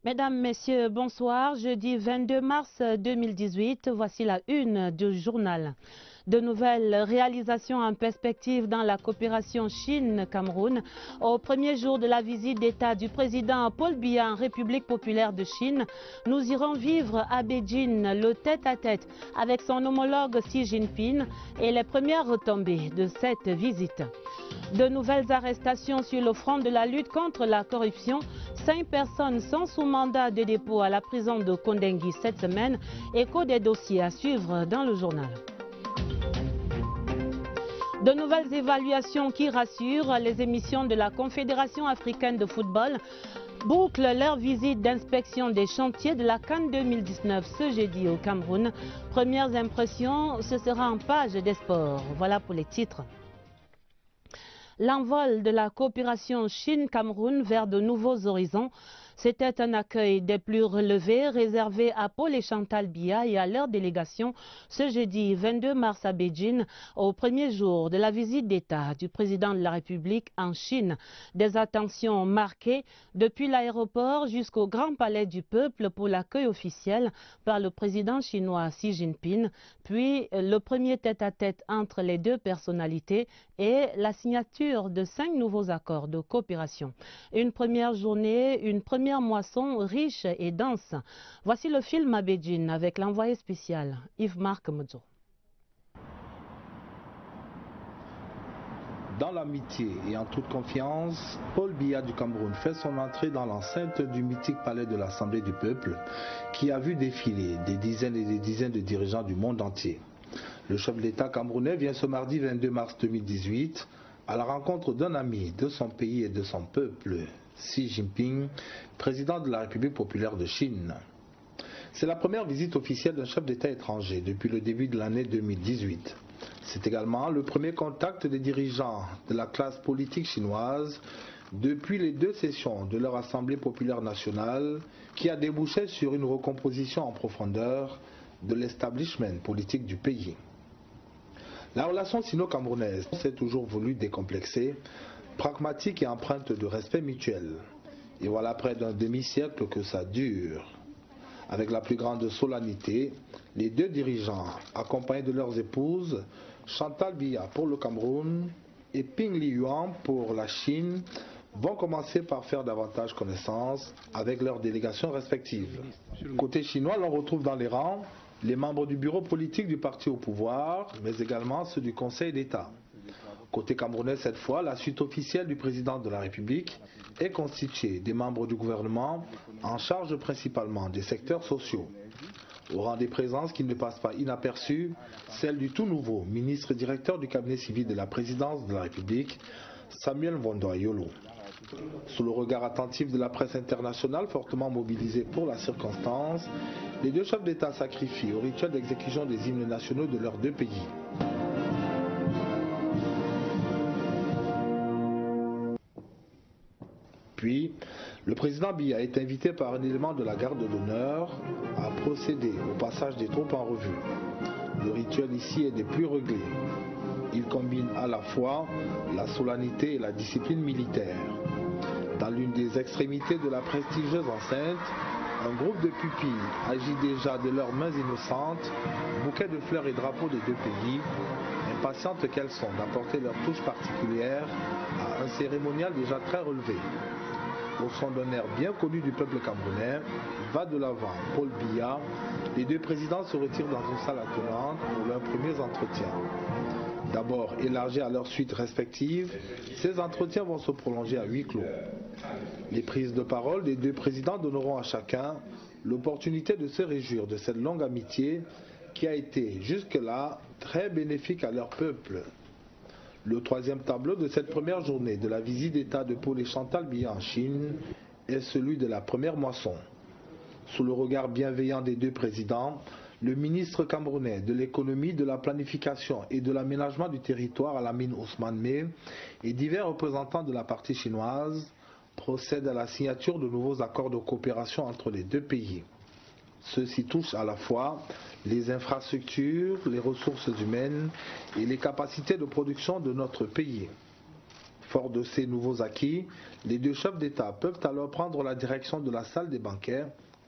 Mesdames, Messieurs, bonsoir. Jeudi 22 mars 2018, voici la une du journal. De nouvelles réalisations en perspective dans la coopération Chine-Cameroun. Au premier jour de la visite d'État du président Paul Biya en République populaire de Chine, nous irons vivre à Beijing le tête-à-tête avec son homologue Xi Jinping et les premières retombées de cette visite. De nouvelles arrestations sur le front de la lutte contre la corruption. 5 personnes sont sous mandat de dépôt à la prison de Kondengui cette semaine. Écho des dossiers à suivre dans le journal. De nouvelles évaluations qui rassurent. Les émissions de la Confédération africaine de football bouclent leur visite d'inspection des chantiers de la CAN 2019 ce jeudi au Cameroun. Premières impressions, ce sera en page des sports. Voilà pour les titres. L'envol de la coopération Chine-Cameroun vers de nouveaux horizons. C'était un accueil des plus relevés réservé à Paul et Chantal Biya et à leur délégation ce jeudi 22 mars à Beijing, au premier jour de la visite d'État du président de la République en Chine. Des attentions marquées depuis l'aéroport jusqu'au Grand Palais du Peuple pour l'accueil officiel par le président chinois Xi Jinping, puis le premier tête-à-tête entre les deux personnalités et la signature de 5 nouveaux accords de coopération. Une première journée, une première moisson riche et dense. Voici le film à Beijing avec l'envoyé spécial Yves-Marc Modzo. Dans l'amitié et en toute confiance, Paul Biya du Cameroun fait son entrée dans l'enceinte du mythique palais de l'Assemblée du Peuple qui a vu défiler des dizaines et des dizaines de dirigeants du monde entier. Le chef de l'État camerounais vient ce mardi 22 mars 2018 à la rencontre d'un ami de son pays et de son peuple, Xi Jinping, président de la République populaire de Chine. C'est la première visite officielle d'un chef d'État étranger depuis le début de l'année 2018. C'est également le premier contact des dirigeants de la classe politique chinoise depuis les 2 sessions de leur Assemblée populaire nationale qui a débouché sur une recomposition en profondeur de l'establishment politique du pays. La relation sino-camerounaise s'est toujours voulue décomplexée, pragmatique et empreinte de respect mutuel. Et voilà près d'un demi-siècle que ça dure. Avec la plus grande solennité, les 2 dirigeants, accompagnés de leurs épouses, Chantal Biya pour le Cameroun et Ping Liyuan pour la Chine, vont commencer par faire davantage connaissance avec leurs délégations respectives. Côté chinois, l'on retrouve dans les rangs les membres du bureau politique du parti au pouvoir, mais également ceux du Conseil d'État. Côté camerounais, cette fois, la suite officielle du président de la République est constituée des membres du gouvernement en charge principalement des secteurs sociaux. Au rang des présences qui ne passent pas inaperçues, celle du tout nouveau ministre directeur du cabinet civil de la présidence de la République, Samuel Vondoayolo. Sous le regard attentif de la presse internationale fortement mobilisée pour la circonstance, les 2 chefs d'État sacrifient au rituel d'exécution des hymnes nationaux de leurs 2 pays. Puis, le président Biya est invité par un élément de la garde d'honneur à procéder au passage des troupes en revue. Le rituel ici est des plus réglés. Il combine à la fois la solennité et la discipline militaire. Dans l'une des extrémités de la prestigieuse enceinte, un groupe de pupilles agit déjà de leurs mains innocentes, bouquets de fleurs et drapeaux des 2 pays, impatientes qu'elles sont d'apporter leur touche particulière à un cérémonial déjà très relevé. Au son d'un air bien connu du peuple camerounais, va de l'avant Paul Biya, les 2 présidents se retirent dans une salle attenante pour leurs premiers entretiens. D'abord élargis à leurs suites respectives, ces entretiens vont se prolonger à huis clos. Les prises de parole des 2 présidents donneront à chacun l'opportunité de se réjouir de cette longue amitié qui a été jusque-là très bénéfique à leur peuple. Le 3e tableau de cette première journée de la visite d'État de Paul et Chantal Biya en Chine est celui de la première moisson. Sous le regard bienveillant des 2 présidents, le ministre camerounais de l'économie, de la planification et de l'aménagement du territoire Alamine Ousmane Meh et divers représentants de la partie chinoise procèdent à la signature de nouveaux accords de coopération entre les 2 pays. Ceux-ci touchent à la fois les infrastructures, les ressources humaines et les capacités de production de notre pays. Fort de ces nouveaux acquis, les deux chefs d'État peuvent alors prendre la direction de la salle des banquets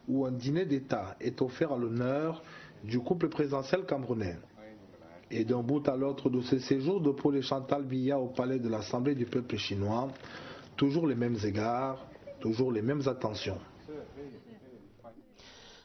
où un dîner d'État est offert à l'honneur du couple présidentiel camerounais. Et d'un bout à l'autre de ce séjour de Paul et Chantal Biya au palais de l'Assemblée du peuple chinois, toujours les mêmes égards, toujours les mêmes attentions.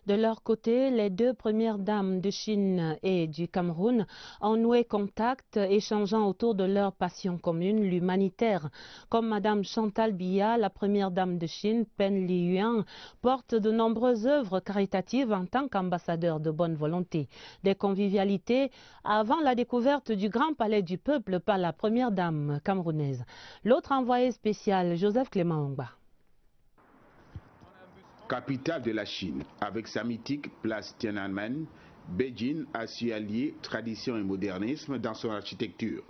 De leur côté, les deux premières dames de Chine et du Cameroun ont noué contact, échangeant autour de leur passion commune, l'humanitaire. Comme Madame Chantal Biya, la première dame de Chine, Pen Liyuan, porte de nombreuses œuvres caritatives en tant qu'ambassadeur de bonne volonté. Des convivialités avant la découverte du Grand Palais du Peuple par la première dame camerounaise. L'autre envoyé spécial, Joseph Clément Ongba. Capitale de la Chine, avec sa mythique place Tiananmen, Beijing a su allier tradition et modernisme dans son architecture.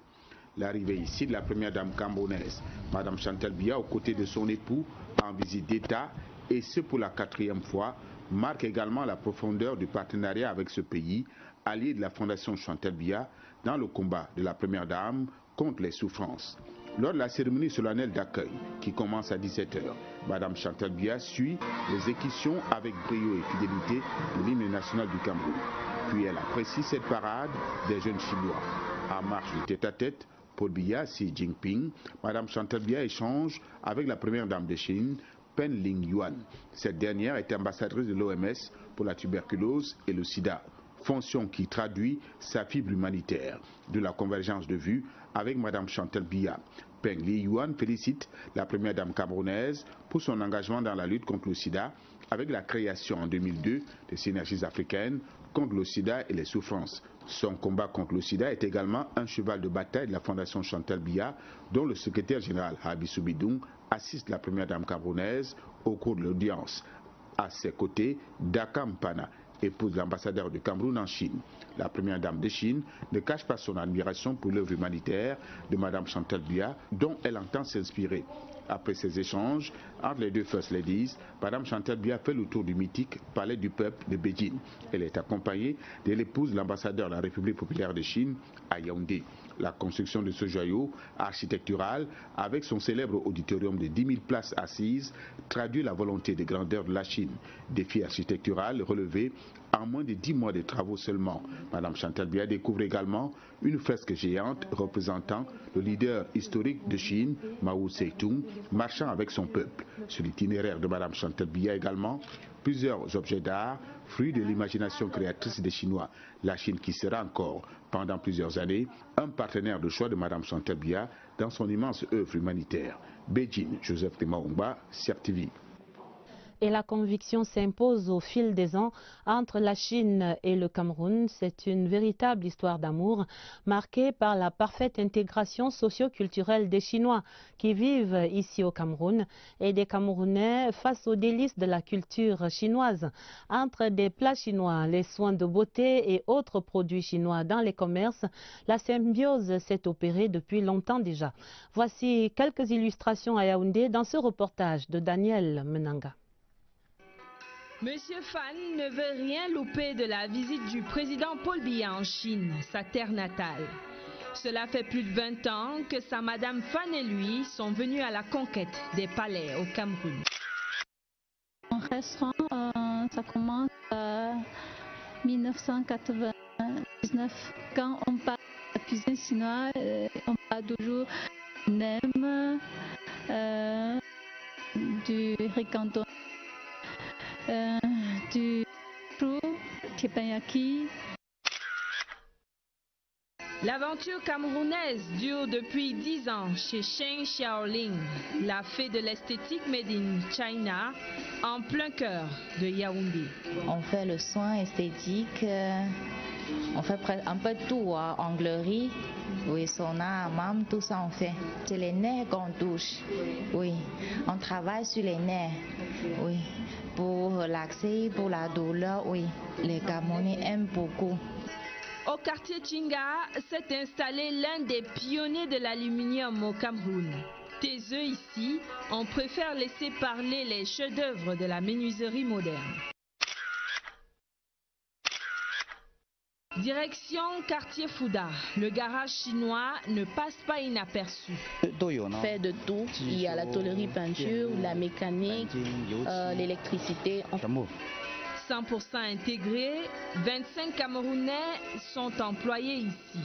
L'arrivée ici de la première dame camerounaise, Madame Chantal Biya, aux côtés de son époux en visite d'État, et ce pour la 4e fois, marque également la profondeur du partenariat avec ce pays, allié de la Fondation Chantal Biya, dans le combat de la première dame contre les souffrances. Lors de la cérémonie solennelle d'accueil, qui commence à 17 h, Madame Chantal Biya suit les équitations avec brio et fidélité de l'hymne national du Cameroun. Puis elle apprécie cette parade des jeunes Chinois. En marche du tête-à-tête, Paul Biya, Xi Jinping, Madame Chantal Biya échange avec la première dame de Chine, Pen Liyuan. Cette dernière est ambassadrice de l'OMS pour la tuberculose et le sida, fonction qui traduit sa fibre humanitaire. De la convergence de vues avec Madame Chantal Biya, Pen Liyuan félicite la première dame camerounaise pour son engagement dans la lutte contre le sida, avec la création en 2002 des synergies africaines contre le sida et les souffrances. Son combat contre le sida est également un cheval de bataille de la Fondation Chantal Biya, dont le secrétaire général Habissou Bidoum assiste la première dame camerounaise au cours de l'audience. À ses côtés, Daka Mpana, épouse l'ambassadeur du Cameroun en Chine. La première dame de Chine ne cache pas son admiration pour l'œuvre humanitaire de Madame Chantal Biya, dont elle entend s'inspirer. Après ces échanges entre les deux First Ladies, Madame Chantal Biya fait le tour du mythique Palais du Peuple de Beijing. Elle est accompagnée de l'épouse de l'ambassadeur de la République populaire de Chine à Yaoundé. La construction de ce joyau architectural, avec son célèbre auditorium de 10 000 places assises, traduit la volonté de grandeur de la Chine. Défi architectural relevé en moins de 10 mois de travaux seulement. Madame Chantal Biya découvre également une fresque géante représentant le leader historique de Chine, Mao Tse-tung, marchant avec son peuple. Sur l'itinéraire de Madame Chantal Biya également, plusieurs objets d'art, fruits de l'imagination créatrice des Chinois. La Chine qui sera encore, pendant plusieurs années, un partenaire de choix de Madame Chantal Biya dans son immense œuvre humanitaire. Beijing, Joseph Clément Ongba, CRTV. Et la conviction s'impose au fil des ans entre la Chine et le Cameroun. C'est une véritable histoire d'amour marquée par la parfaite intégration socio-culturelle des Chinois qui vivent ici au Cameroun et des Camerounais face aux délices de la culture chinoise. Entre des plats chinois, les soins de beauté et autres produits chinois dans les commerces, la symbiose s'est opérée depuis longtemps déjà. Voici quelques illustrations à Yaoundé dans ce reportage de Daniel Menanga. Monsieur Fan ne veut rien louper de la visite du président Paul Biya en Chine, sa terre natale. Cela fait plus de 20 ans que sa madame Fan et lui sont venus à la conquête des palais au Cameroun. En restaurant, ça commence en 1999. Quand on parle de la cuisine chinoise, on parle toujours nem, du riz canton, du chou, teppanyaki. L'aventure camerounaise dure depuis 10 ans chez Sheng Xiaoling, la fée de l'esthétique made in China, en plein cœur de Yaoundé. On fait le soin esthétique, on fait un peu de tout, onglerie, oui, sauna, hammam, tout ça on fait. C'est les nerfs qu'on touche, oui, on travaille sur les nerfs, oui, pour relaxer, pour la douleur, oui, les Camerounais aiment beaucoup. Au quartier Chinga s'est installé l'un des pionniers de l'aluminium au Cameroun. Taiseux ici, on préfère laisser parler les chefs-d'œuvre de la menuiserie moderne. Direction quartier Fouda, le garage chinois ne passe pas inaperçu. Fait de tout, il y a la tôlerie peinture, la mécanique, l'électricité. 100% intégrés, 25 Camerounais sont employés ici.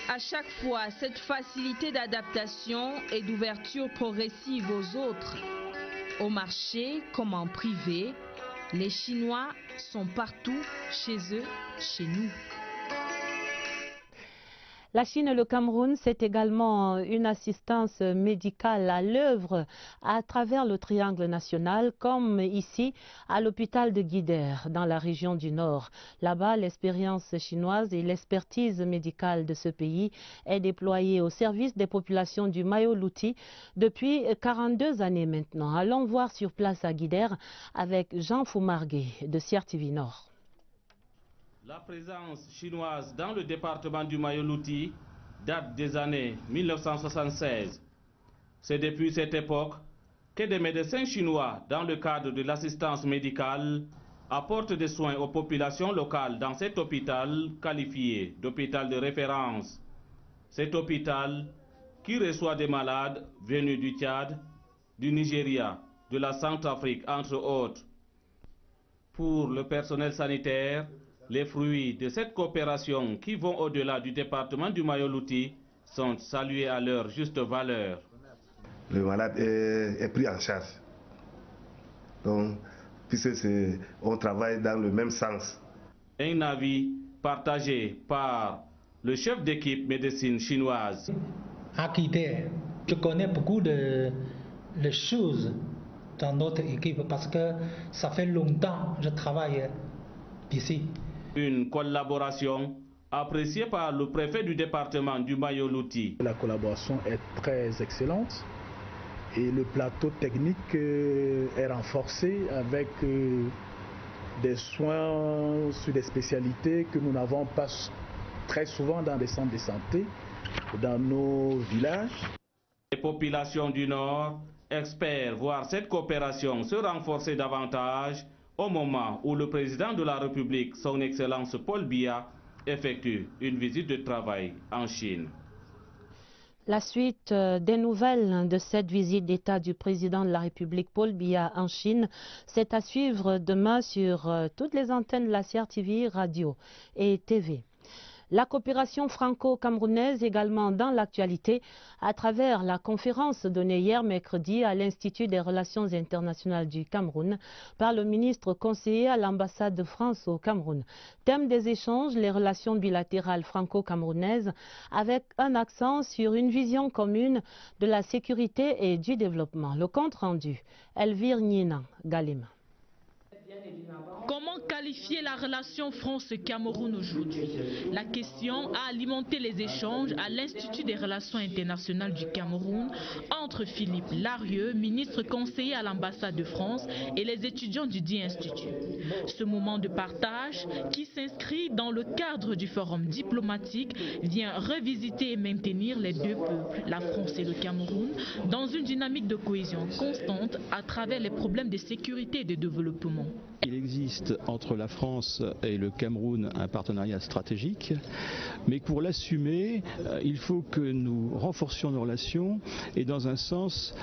À chaque fois, cette facilité d'adaptation et d'ouverture progressive aux autres. Au marché comme en privé, les Chinois sont partout, chez eux, chez nous. La Chine et le Cameroun, c'est également une assistance médicale à l'œuvre à travers le triangle national, comme ici à l'hôpital de Guidère, dans la région du Nord. Là-bas, l'expérience chinoise et l'expertise médicale de ce pays est déployée au service des populations du Mayo-Louti depuis 42 années maintenant. Allons voir sur place à Guidère avec Jean Foumargué de Sierre TV Nord. La présence chinoise dans le département du Mayo-Louti date des années 1976. C'est depuis cette époque que des médecins chinois, dans le cadre de l'assistance médicale, apportent des soins aux populations locales dans cet hôpital qualifié d'hôpital de référence. Cet hôpital qui reçoit des malades venus du Tchad, du Nigeria, de la Centrafrique, entre autres. Pour le personnel sanitaire, les fruits de cette coopération qui vont au-delà du département du Mayo-Louti sont salués à leur juste valeur. Le malade est pris en charge. Donc, puisque on travaille dans le même sens. Un avis partagé par le chef d'équipe médecine chinoise. À Guidère, je connais beaucoup de choses dans notre équipe parce que ça fait longtemps que je travaille ici. Une collaboration appréciée par le préfet du département du Mayo-Louti. La collaboration est très excellente et le plateau technique est renforcé avec des soins sur des spécialités que nous n'avons pas très souvent dans les centres de santé, dans nos villages. Les populations du Nord espèrent voir cette coopération se renforcer davantage au moment où le président de la République, son Excellence Paul Biya, effectue une visite de travail en Chine. La suite des nouvelles de cette visite d'État du président de la République Paul Biya en Chine, c'est à suivre demain sur toutes les antennes de la Sierre TV, radio et TV. La coopération franco-camerounaise également dans l'actualité à travers la conférence donnée hier mercredi à l'Institut des relations internationales du Cameroun par le ministre conseiller à l'ambassade de France au Cameroun. Thème des échanges, les relations bilatérales franco-camerounaises avec un accent sur une vision commune de la sécurité et du développement. Le compte rendu, Elvire Nina Galima. Comment qualifier la relation France-Cameroun aujourd'hui? La question a alimenté les échanges à l'Institut des relations internationales du Cameroun entre Philippe Larieux, ministre conseiller à l'ambassade de France, et les étudiants du dit institut. Ce moment de partage, qui s'inscrit dans le cadre du forum diplomatique, vient revisiter et maintenir les deux peuples, la France et le Cameroun, dans une dynamique de cohésion constante à travers les problèmes de sécurité et de développement. Il existe entre la France et le Cameroun un partenariat stratégique, mais pour l'assumer, il faut que nous renforcions nos relations et dans un sens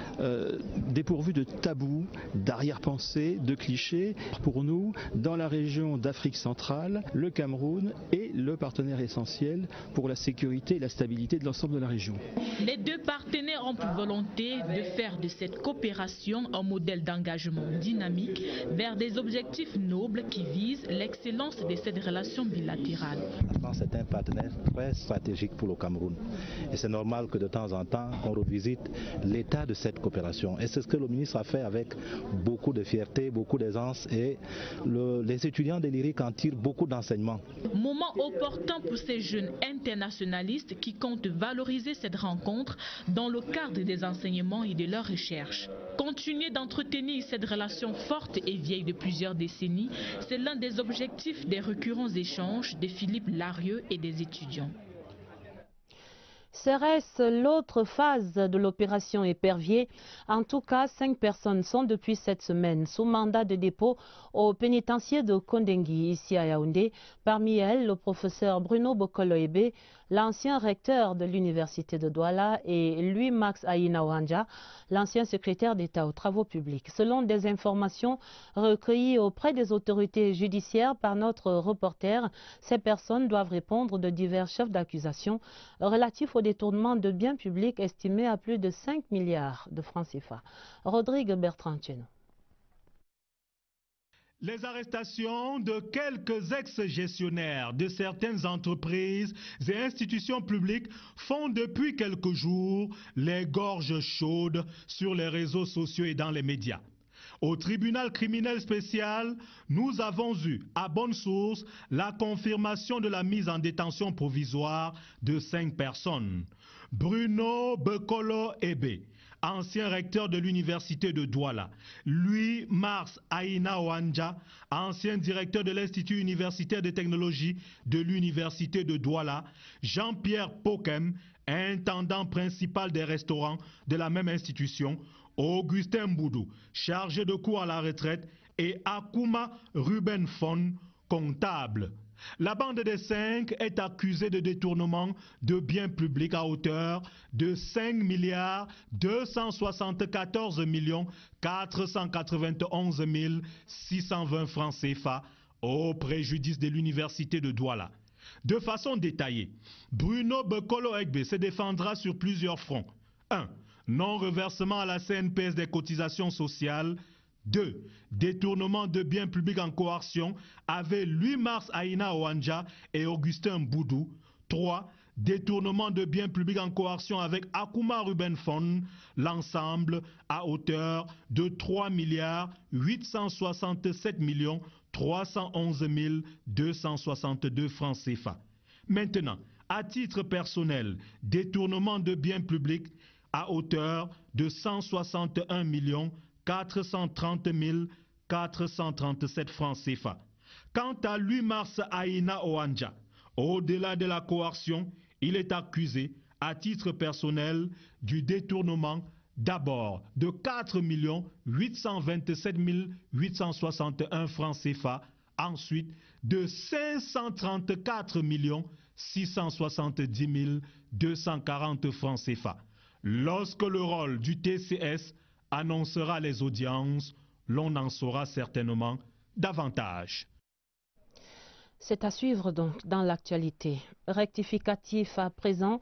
dépourvu de tabous, d'arrière-pensées, de clichés. Pour nous, dans la région d'Afrique centrale, le Cameroun est le partenaire essentiel pour la sécurité et la stabilité de l'ensemble de la région. Les deux partenaires ont pour volonté de faire de cette coopération un modèle d'engagement dynamique vers des objectifs nobles qui visent l'excellence de cette relation bilatérale. La France est un partenaire très stratégique pour le Cameroun et c'est normal que de temps en temps on revisite l'état de cette coopération et c'est ce que le ministre a fait avec beaucoup de fierté, beaucoup d'aisance et les étudiants de l'IRIC en tirent beaucoup d'enseignements. Moment opportun pour ces jeunes internationalistes qui comptent valoriser cette rencontre dans le cadre des enseignements et de leurs recherches. Continuer d'entretenir cette relation forte et vieille de plusieurs décennies, c'est l'un des objectifs des récurrents échanges de Philippe Larieux et des étudiants. Serait-ce l'autre phase de l'opération Épervier? En tout cas, 5 personnes sont depuis cette semaine sous mandat de dépôt au pénitencier de Kondengui, ici à Yaoundé. Parmi elles, le professeur Bruno Bokolo-Ebe, l'ancien recteur de l'université de Douala, et Louis-Max Aïna-Ouanja, l'ancien secrétaire d'État aux travaux publics. Selon des informations recueillies auprès des autorités judiciaires par notre reporter, ces personnes doivent répondre de divers chefs d'accusation relatifs au détournement de biens publics estimés à plus de 5 milliards de francs CFA. Rodrigue Bertrand-Tcheno. Les arrestations de quelques ex-gestionnaires de certaines entreprises et institutions publiques font depuis quelques jours les gorges chaudes sur les réseaux sociaux et dans les médias. Au tribunal criminel spécial, nous avons eu, à bonne source, la confirmation de la mise en détention provisoire de 5 personnes. Bruno Bokolo-Ebe, ancien recteur de l'université de Douala, Louis-Max Aïna-Ouanja, ancien directeur de l'Institut universitaire de technologie de l'université de Douala, Jean-Pierre Pokem, intendant principal des restaurants de la même institution, Augustin Boudou, chargé de cours à la retraite, et Akuma Ruben Fon, comptable. La bande des 5 est accusée de détournement de biens publics à hauteur de 5 milliards 274 millions 491 620 francs CFA au préjudice de l'université de Douala. De façon détaillée, Bruno Bokolo-Ebe se défendra sur plusieurs fronts. 1. Non-reversement à la CNPS des cotisations sociales. 2. Détournement de biens publics en coercion avec Louis-Max Aïna-Ouanja et Augustin Boudou. 3. Détournement de biens publics en coercion avec Akuma Ruben Fon, l'ensemble à hauteur de 3 milliards 867 millions 311 262 francs CFA. Maintenant, à titre personnel, détournement de biens publics à hauteur de 161 millions 430 437 francs CFA. Quant à Louis-Max Aïna-Ouanja, au-delà de la coercion, il est accusé, à titre personnel, du détournement d'abord de 4 827 861 francs CFA, ensuite de 534 670 240 francs CFA. Lorsque le rôle du TCS annoncera les audiences, l'on en saura certainement davantage. C'est à suivre donc dans l'actualité. Rectificatif à présent,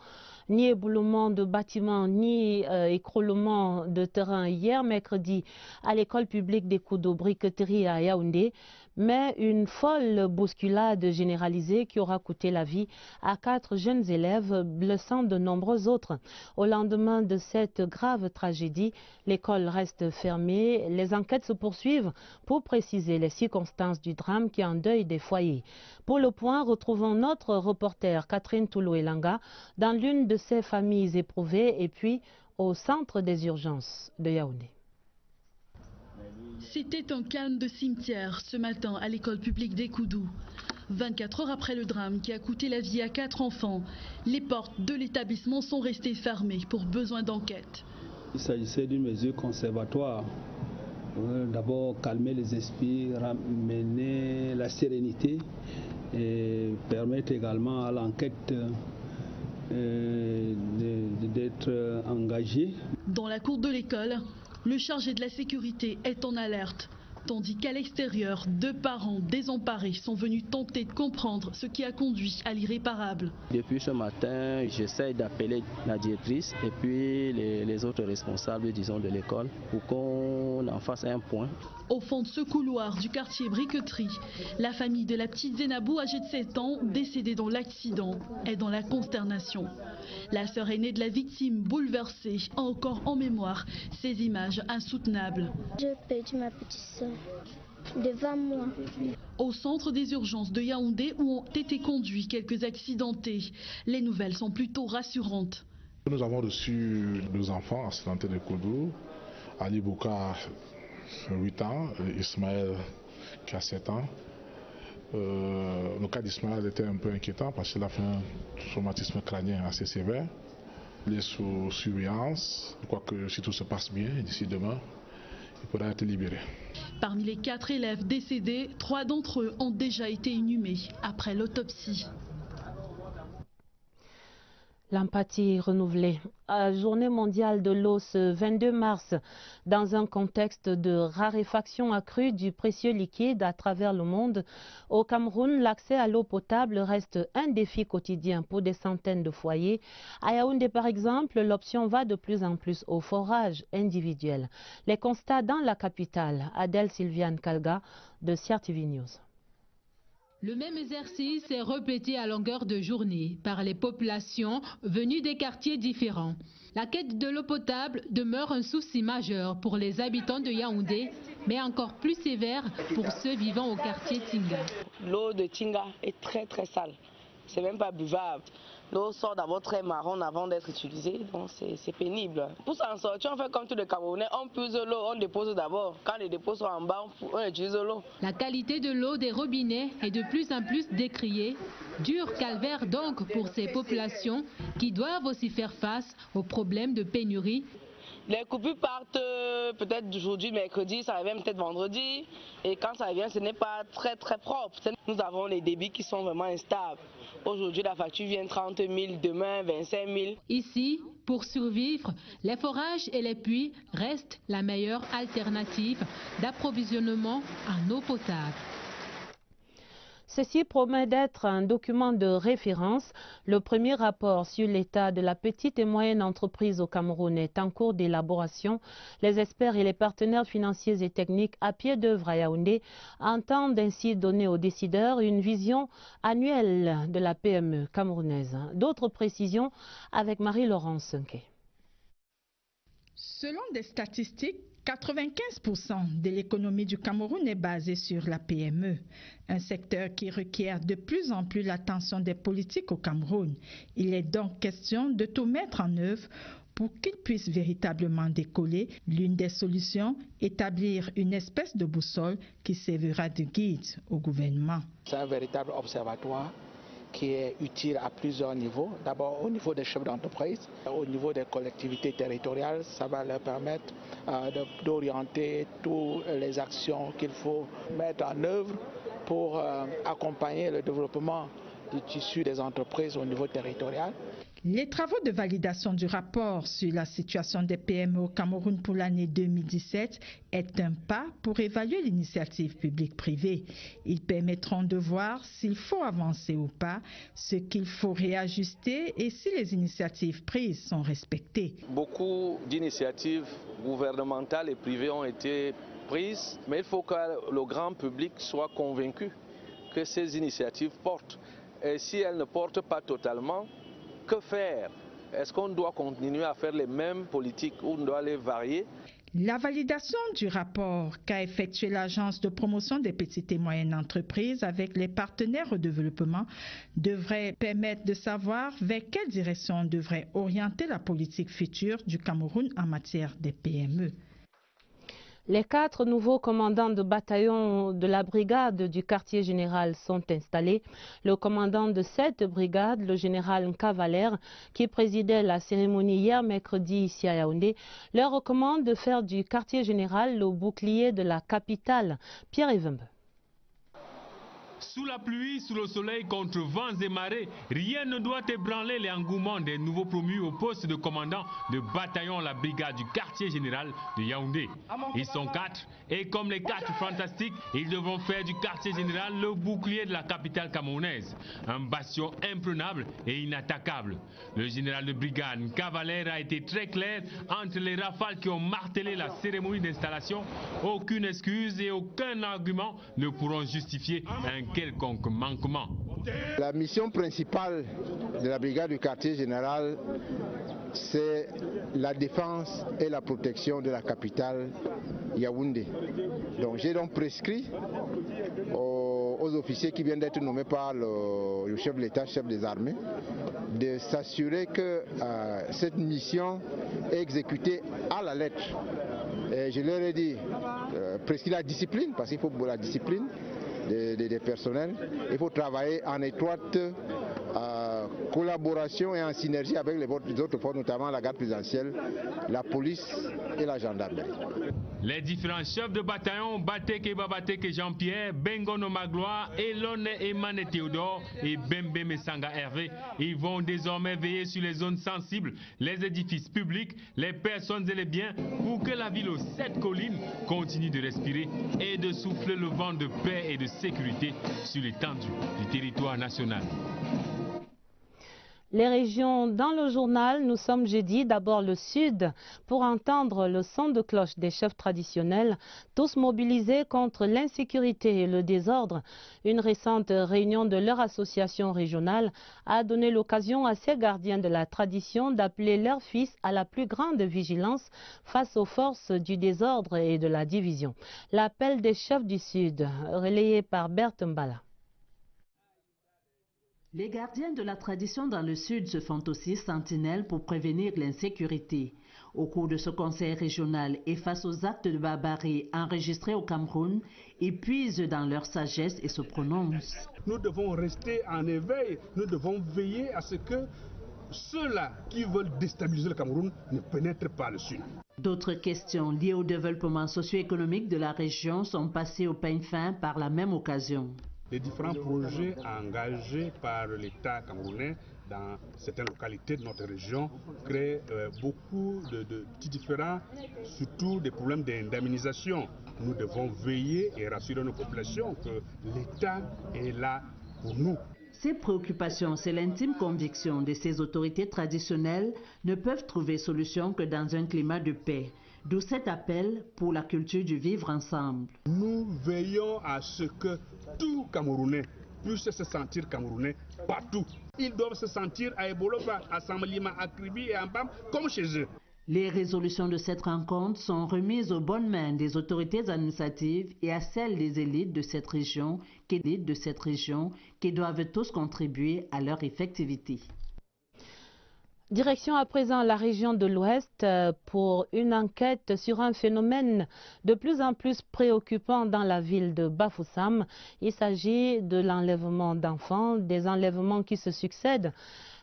ni éboulement de bâtiments, ni écroulement de terrain hier mercredi à l'école publique des coups d'eau briqueterie à Yaoundé, mais une folle bousculade généralisée qui aura coûté la vie à 4 jeunes élèves, blessant de nombreux autres. Au lendemain de cette grave tragédie, l'école reste fermée. Les enquêtes se poursuivent pour préciser les circonstances du drame qui endeuille des foyers. Pour le point, retrouvons notre reporter Catherine Toulou-Elanga dans l'une de ces familles éprouvées et puis au centre des urgences de Yaoundé. C'était un calme de cimetière ce matin à l'école publique d'Ekoudou. 24 heures après le drame qui a coûté la vie à 4 enfants, les portes de l'établissement sont restées fermées pour besoin d'enquête. Il s'agissait d'une mesure conservatoire. D'abord calmer les esprits, ramener la sérénité et permettre également à l'enquête d'être engagée. Dans la cour de l'école, le chargé de la sécurité est en alerte, tandis qu'à l'extérieur, 2 parents désemparés sont venus tenter de comprendre ce qui a conduit à l'irréparable. Depuis ce matin, j'essaie d'appeler la directrice et puis les autres responsables, disons, de l'école pour qu'on en fasse un point. Au fond de ce couloir du quartier Briqueterie, la famille de la petite Zénabou, âgée de 7 ans, décédée dans l'accident, est dans la consternation. La sœur aînée de la victime, bouleversée, a encore en mémoire ces images insoutenables. J'ai perdu ma petite sœur devant moi. Au centre des urgences de Yaoundé, où ont été conduits quelques accidentés, les nouvelles sont plutôt rassurantes. Nous avons reçu 2 enfants accidentés de Koudou, Ali Bouka, 8 ans, Ismaël qui a 7 ans. Le cas d'Ismaël était un peu inquiétant parce qu'il a fait un traumatisme crânien assez sévère. Il est sous surveillance. Je crois que si tout se passe bien, d'ici demain, il pourra être libéré. Parmi les 4 élèves décédés, 3 d'entre eux ont déjà été inhumés après l'autopsie. L'empathie renouvelée. Journée mondiale de l'eau ce 22 mars, dans un contexte de raréfaction accrue du précieux liquide à travers le monde. Au Cameroun, l'accès à l'eau potable reste un défi quotidien pour des centaines de foyers. À Yaoundé, par exemple, l'option va de plus en plus au forage individuel. Les constats dans la capitale. Adèle Sylviane Kalga de CRTV News. Le même exercice est répété à longueur de journée par les populations venues des quartiers différents. La quête de l'eau potable demeure un souci majeur pour les habitants de Yaoundé, mais encore plus sévère pour ceux vivant au quartier Tinga. L'eau de Tinga est très sale, c'est même pas buvable. L'eau sort d'abord très marron avant d'être utilisée, donc c'est pénible. Pour s'en sortir, on fait comme tous les Camerounais, on puise l'eau, on dépose d'abord. Quand les dépôts sont en bas, on utilise l'eau. La qualité de l'eau des robinets est de plus en plus décriée. Dur calvaire donc pour ces populations qui doivent aussi faire face aux problèmes de pénurie. Les coupures partent peut-être aujourd'hui, mercredi, ça revient peut-être vendredi. Et quand ça revient, ce n'est pas très propre. Nous avons les débits qui sont vraiment instables. Aujourd'hui, la facture vient 30 000, demain 25 000. Ici, pour survivre, les forages et les puits restent la meilleure alternative d'approvisionnement en eau potable. Ceci promet d'être un document de référence. Le premier rapport sur l'état de la petite et moyenne entreprise au Cameroun est en cours d'élaboration. Les experts et les partenaires financiers et techniques à pied d'œuvre à Yaoundé entendent ainsi donner aux décideurs une vision annuelle de la PME camerounaise. D'autres précisions avec Marie-Laurence Sunke. Selon des statistiques, 95% de l'économie du Cameroun est basée sur la PME, un secteur qui requiert de plus en plus l'attention des politiques au Cameroun. Il est donc question de tout mettre en œuvre pour qu'il puisse véritablement décoller. L'une des solutions, établir une espèce de boussole qui servira de guide au gouvernement. C'est un véritable observatoire qui est utile à plusieurs niveaux. D'abord au niveau des chefs d'entreprise, au niveau des collectivités territoriales, ça va leur permettre d'orienter toutes les actions qu'il faut mettre en œuvre pour accompagner le développement du tissu des entreprises au niveau territorial. Les travaux de validation du rapport sur la situation des PME au Cameroun pour l'année 2017 est un pas pour évaluer l'initiative publique-privée. Ils permettront de voir s'il faut avancer ou pas, ce qu'il faut réajuster et si les initiatives prises sont respectées. Beaucoup d'initiatives gouvernementales et privées ont été prises, mais il faut que le grand public soit convaincu que ces initiatives portent. Et si elles ne portent pas totalement, que faire? Est-ce qu'on doit continuer à faire les mêmes politiques ou on doit les varier? La validation du rapport qu'a effectué l'Agence de promotion des petites et moyennes entreprises avec les partenaires au développement devrait permettre de savoir vers quelle direction on devrait orienter la politique future du Cameroun en matière des PME. Les 4 nouveaux commandants de bataillon de la brigade du quartier général sont installés. Le commandant de cette brigade, le général Nkavaler, qui présidait la cérémonie hier mercredi ici à Yaoundé, leur recommande de faire du quartier général le bouclier de la capitale. Pierre Evembe. Sous la pluie, sous le soleil, contre vents et marées, rien ne doit ébranler les engouements des nouveaux promus au poste de commandant de bataillon la brigade du quartier général de Yaoundé. Ils sont 4 et comme les 4 fantastiques, ils devront faire du quartier général le bouclier de la capitale camerounaise. Un bastion imprenable et inattaquable. Le général de brigade Nkavaler a été très clair entre les rafales qui ont martelé la cérémonie d'installation. Aucune excuse et aucun argument ne pourront justifier un quelconque manquement. La mission principale de la brigade du quartier général, c'est la défense et la protection de la capitale Yaoundé. Donc j'ai donc prescrit aux officiers qui viennent d'être nommés par le chef de l'État, chef des armées, de s'assurer que cette mission est exécutée à la lettre. Et je leur ai dit, prescrit la discipline, parce qu'il faut la discipline des personnels. Il faut travailler en étroite collaboration et en synergie avec les autres forces, notamment la garde présidentielle, la police et la gendarmerie. Les différents chefs de bataillon, Bateke Babateke Jean-Pierre, Bengono Magloire, Elone Emane Théodore et Bembe Mesanga Hervé, ils vont désormais veiller sur les zones sensibles, les édifices publics, les personnes et les biens pour que la ville aux 7 collines continue de respirer et de souffler le vent de paix et de sécurité sur l'étendue du territoire national. Les régions dans le journal, nous sommes jeudi, d'abord le sud, pour entendre le son de cloche des chefs traditionnels, tous mobilisés contre l'insécurité et le désordre. Une récente réunion de leur association régionale a donné l'occasion à ces gardiens de la tradition d'appeler leurs fils à la plus grande vigilance face aux forces du désordre et de la division. L'appel des chefs du sud, relayé par Berthe Mbala. Les gardiens de la tradition dans le sud se font aussi sentinelles pour prévenir l'insécurité. Au cours de ce conseil régional et face aux actes de barbarie enregistrés au Cameroun, ils puisent dans leur sagesse et se prononcent. Nous devons rester en éveil, nous devons veiller à ce que ceux-là qui veulent déstabiliser le Cameroun ne pénètrent pas le sud. D'autres questions liées au développement socio-économique de la région sont passées au peigne fin par la même occasion. Les différents projets engagés par l'État camerounais dans certaines localités de notre région créent beaucoup de petits différends, surtout des problèmes d'indemnisation. Nous devons veiller et rassurer nos populations que l'État est là pour nous. Ces préoccupations, c'est l'intime conviction de ces autorités traditionnelles, ne peuvent trouver solution que dans un climat de paix. D'où cet appel pour la culture du vivre ensemble. Nous veillons à ce que tout Camerounais puisse se sentir Camerounais partout. Ils doivent se sentir à Eboloba, à Samalima, à Kribi et à Mbam comme chez eux. Les résolutions de cette rencontre sont remises aux bonnes mains des autorités administratives et à celles des élites de cette région qui doivent tous contribuer à leur effectivité. Direction à présent la région de l'Ouest pour une enquête sur un phénomène de plus en plus préoccupant dans la ville de Bafoussam. Il s'agit de l'enlèvement d'enfants, des enlèvements qui se succèdent.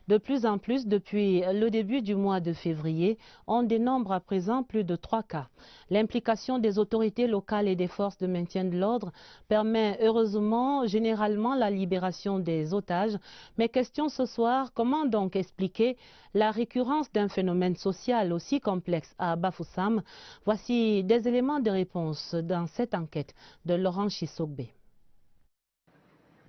De plus en plus, depuis le début du mois de février, on dénombre à présent plus de 3 cas. L'implication des autorités locales et des forces de maintien de l'ordre permet heureusement généralement la libération des otages. Mais question ce soir, comment donc expliquer la récurrence d'un phénomène social aussi complexe à Bafoussam? Voici des éléments de réponse dans cette enquête de Laurent Chisogbe.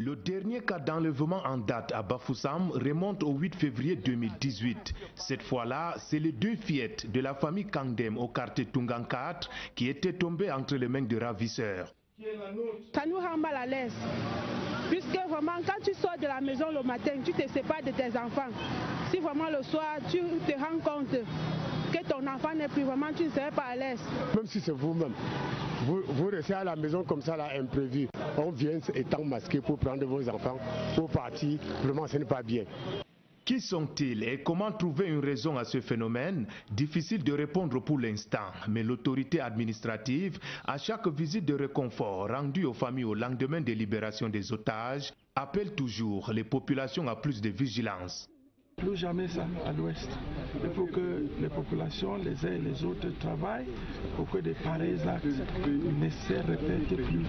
Le dernier cas d'enlèvement en date à Bafoussam remonte au 8 février 2018. Cette fois-là, c'est les 2 fillettes de la famille Kangdem au quartier Tungan 4 qui étaient tombées entre les mains de ravisseurs. Ça nous rend mal à l'aise, puisque vraiment quand tu sors de la maison le matin, tu te sépares de tes enfants. Si vraiment le soir tu te rends compte que ton enfant n'est plus, vraiment tu ne serais pas à l'aise. Même si c'est vous-même, vous restez à la maison comme ça, là, imprévu. On vient étant masqué pour prendre vos enfants, pour partir, vraiment ce n'est pas bien. Qui sont-ils et comment trouver une raison à ce phénomène? Difficile de répondre pour l'instant, mais l'autorité administrative, à chaque visite de réconfort rendue aux familles au lendemain des libérations des otages, appelle toujours les populations à plus de vigilance. Plus jamais ça à l'ouest. Il faut que les populations, les uns et les autres travaillent pour que des pareils actes ne se répètent plus.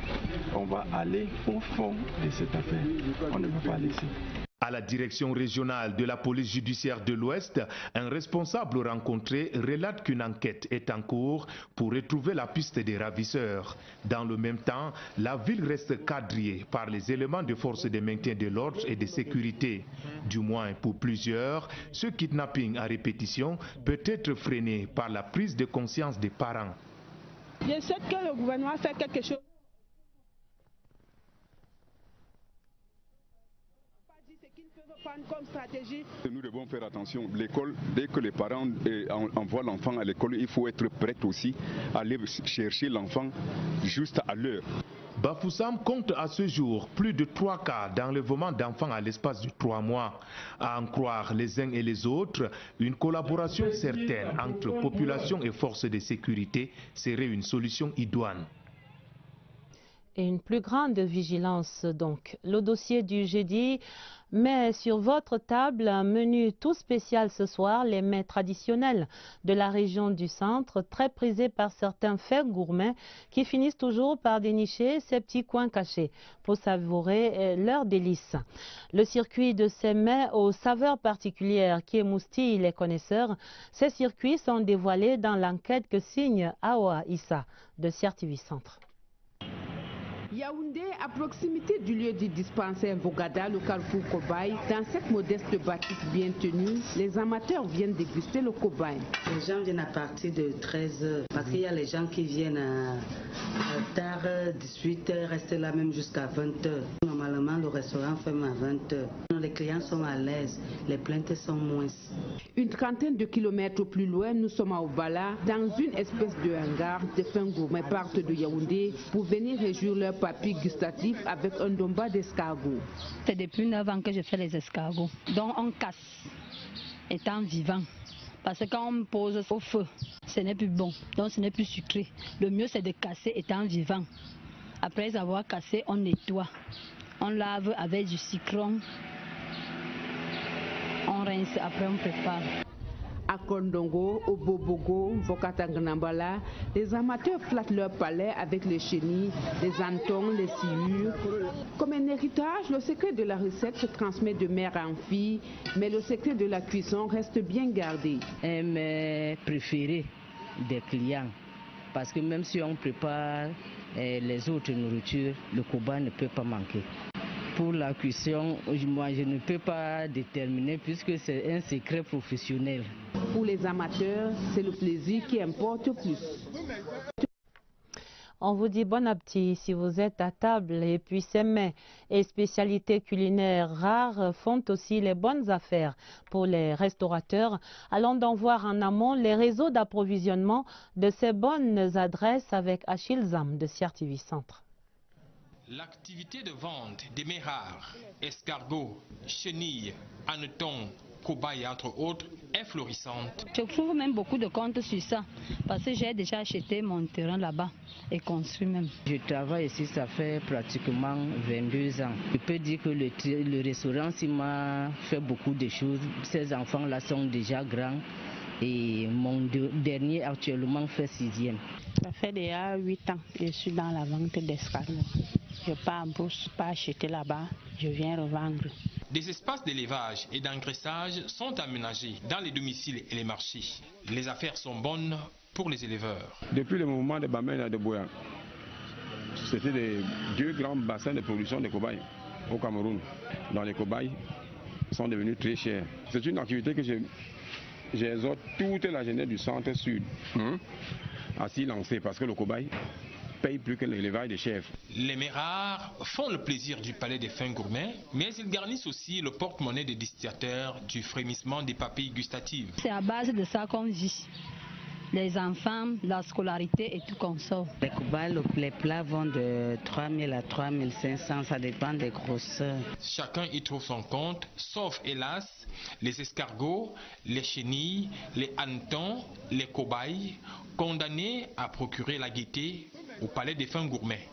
On va aller au fond de cette affaire. On ne peut pas laisser. À la direction régionale de la police judiciaire de l'Ouest, un responsable rencontré relate qu'une enquête est en cours pour retrouver la piste des ravisseurs. Dans le même temps, la ville reste quadrillée par les éléments de force de maintien de l'ordre et de sécurité. Du moins pour plusieurs, ce kidnapping à répétition peut être freiné par la prise de conscience des parents. Je sais que le gouvernement fait quelque chose. Comme stratégie. Nous devons faire attention. L'école, dès que les parents envoient l'enfant à l'école, il faut être prêt aussi à aller chercher l'enfant juste à l'heure. Bafoussam compte à ce jour plus de 3 cas d'enlèvement d'enfants à l'espace de 3 mois. À en croire les uns et les autres, une collaboration certaine entre population et forces de sécurité serait une solution idoine. Et une plus grande vigilance donc. Le dossier du jeudi met sur votre table un menu tout spécial ce soir, les mets traditionnels de la région du centre, très prisés par certains faits gourmets qui finissent toujours par dénicher ces petits coins cachés pour savourer leurs délices. Le circuit de ces mets aux saveurs particulières qui émoustillent les connaisseurs, ces circuits sont dévoilés dans l'enquête que signe Awa Issa de CRTV Centre. Yaoundé, à proximité du lieu du dispensaire Vogada, le carrefour cobaye, dans cette modeste bâtisse bien tenue, les amateurs viennent déguster le cobaye. Les gens viennent à partir de 13h, parce qu'il y a les gens qui viennent tard, 18h, restent là même jusqu'à 20h. Normalement, le restaurant ferme à 20h. Les clients sont à l'aise, les plaintes sont moins. Une trentaine de kilomètres plus loin, nous sommes à Obala, dans une espèce de hangar. Des fins gourmets partent de Yaoundé pour venir réjouir leur papilles gustatifs avec un domba d'escargot. C'est depuis 9 ans que je fais les escargots, dont on casse, étant vivant. Parce que quand on pose au feu, ce n'est plus bon, donc ce n'est plus sucré. Le mieux c'est de casser étant vivant. Après avoir cassé, on nettoie. On lave avec du citron. On rince, après on prépare. À Kondongo, au Bobogo, Vokatangnambala, les amateurs flattent leur palais avec les chenilles, les hannetons, les sciures. Comme un héritage, le secret de la recette se transmet de mère en fille, mais le secret de la cuisson reste bien gardé. Un mets préféré des clients, parce que même si on prépare les autres nourritures, le cobaye ne peut pas manquer. Pour la cuisson, moi je ne peux pas déterminer puisque c'est un secret professionnel. Pour les amateurs, c'est le plaisir qui importe plus. On vous dit bon appétit si vous êtes à table. Et puis ces mets et spécialités culinaires rares font aussi les bonnes affaires pour les restaurateurs. Allons donc voir en amont les réseaux d'approvisionnement de ces bonnes adresses avec Achille Zam de CRTV Centre. L'activité de vente des mets rares, escargots, chenilles, hannetons, cobayes entre autres est florissante. Je trouve même beaucoup de comptes sur ça parce que j'ai déjà acheté mon terrain là-bas et construit même. Je travaille ici, ça fait pratiquement 22 ans. Je peux dire que le restaurant m'a fait beaucoup de choses. Ces enfants-là sont déjà grands. Et mon dernier actuellement fait 6e. Ça fait déjà 8 ans que je suis dans la vente d'escargots. Je pars en bourse, pas acheter là-bas, je viens revendre. Des espaces d'élevage et d'engraissage sont aménagés dans les domiciles et les marchés. Les affaires sont bonnes pour les éleveurs. Depuis le mouvement de Bamenda de Boya, c'était les 2 grands bassins de production de cobayes au Cameroun. Dans les cobayes sont devenus très chers. C'est une activité que j'exhorte toute la jeunesse du centre-sud à s'y lancer parce que le cobaye paye plus que l'élevage des chèvres. Les mets rares font le plaisir du palais des fins gourmets, mais ils garnissent aussi le porte-monnaie des destinataires du frémissement des papilles gustatives. C'est à base de ça qu'on vit. Les enfants, la scolarité et tout comme ça. Les cobayes, les plats vont de 3 000 à 3 500, ça dépend des grosseurs. Chacun y trouve son compte, sauf hélas, les escargots, les chenilles, les hannetons, les cobayes, condamnés à procurer la gaieté au palais des fins gourmets.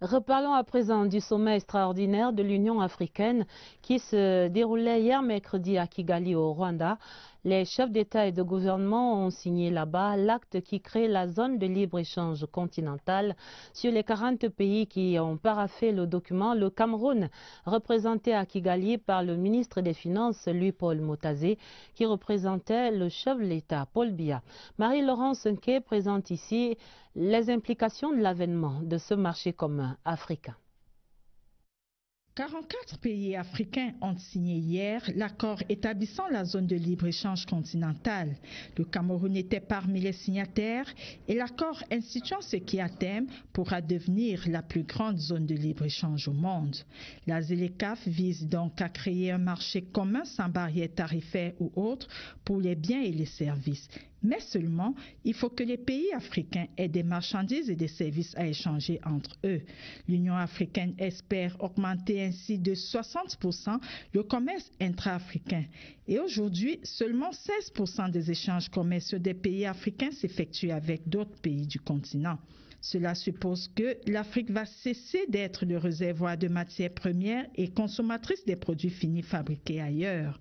Reparlons à présent du sommet extraordinaire de l'Union africaine qui se déroulait hier mercredi à Kigali au Rwanda. Les chefs d'État et de gouvernement ont signé là-bas l'acte qui crée la zone de libre-échange continentale. Sur les 40 pays qui ont paraphé le document, le Cameroun, représenté à Kigali par le ministre des Finances, Louis-Paul Motazé, qui représentait le chef de l'État, Paul Biya. Marie-Laurence Nké présente ici les implications de l'avènement de ce marché commun africain. 44 pays africains ont signé hier l'accord établissant la zone de libre-échange continentale. Le Cameroun était parmi les signataires et l'accord instituant ce qui à terme pourra devenir la plus grande zone de libre-échange au monde. La ZLECAf vise donc à créer un marché commun sans barrières tarifaires ou autres pour les biens et les services. Mais seulement, il faut que les pays africains aient des marchandises et des services à échanger entre eux. L'Union africaine espère augmenter ainsi de 60% le commerce intra-africain. Et aujourd'hui, seulement 16% des échanges commerciaux des pays africains s'effectuent avec d'autres pays du continent. Cela suppose que l'Afrique va cesser d'être le réservoir de matières premières et consommatrice des produits finis fabriqués ailleurs.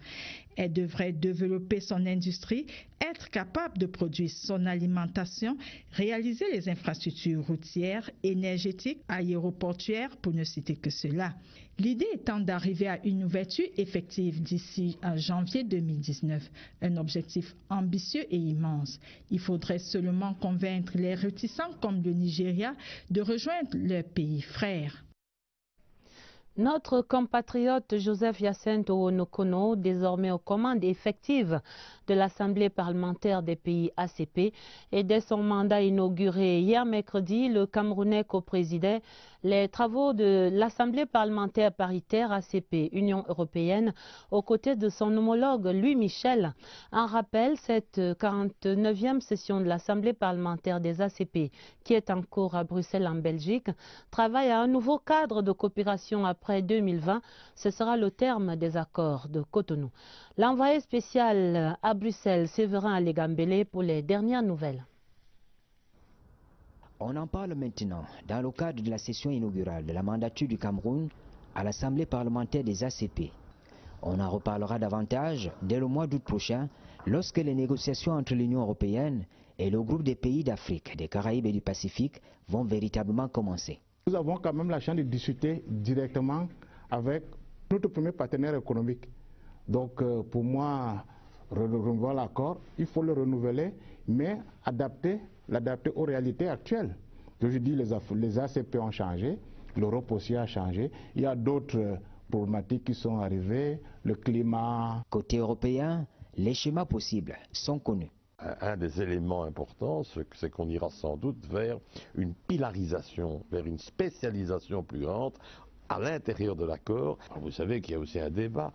Elle devrait développer son industrie, être capable de produire son alimentation, réaliser les infrastructures routières, énergétiques, aéroportuaires, pour ne citer que cela. L'idée étant d'arriver à une ouverture effective d'ici à janvier 2019, un objectif ambitieux et immense. Il faudrait seulement convaincre les réticents comme le Nigeria de rejoindre leur pays frère. Notre compatriote Joseph Hyacinthe Owonokono, désormais aux commandes effectives de l'Assemblée parlementaire des pays ACP, et dès son mandat inauguré hier mercredi, le Camerounais co-présidait les travaux de l'Assemblée parlementaire paritaire ACP Union européenne aux côtés de son homologue Louis Michel. En rappel, cette 49e session de l'Assemblée parlementaire des ACP, qui est en cours à Bruxelles en Belgique, travaille à un nouveau cadre de coopération après 2020. Ce sera le terme des accords de Cotonou. L'envoyé spécial à Bruxelles, Séverin Alégambélé, pour les dernières nouvelles. On en parle maintenant dans le cadre de la session inaugurale de la mandature du Cameroun à l'Assemblée parlementaire des ACP. On en reparlera davantage dès le mois d'août prochain lorsque les négociations entre l'Union européenne et le groupe des pays d'Afrique, des Caraïbes et du Pacifique vont véritablement commencer. Nous avons quand même la chance de discuter directement avec notre premier partenaire économique. Donc pour moi, renouveler l'accord, il faut le renouveler, mais l'adapter aux réalités actuelles. Je dis les ACP ont changé, l'Europe aussi a changé. Il y a d'autres problématiques qui sont arrivées, le climat. Côté européen, les schémas possibles sont connus. Un des éléments importants, c'est qu'on ira sans doute vers une pilarisation, vers une spécialisation plus grande à l'intérieur de l'accord. Vous savez qu'il y a aussi un débat.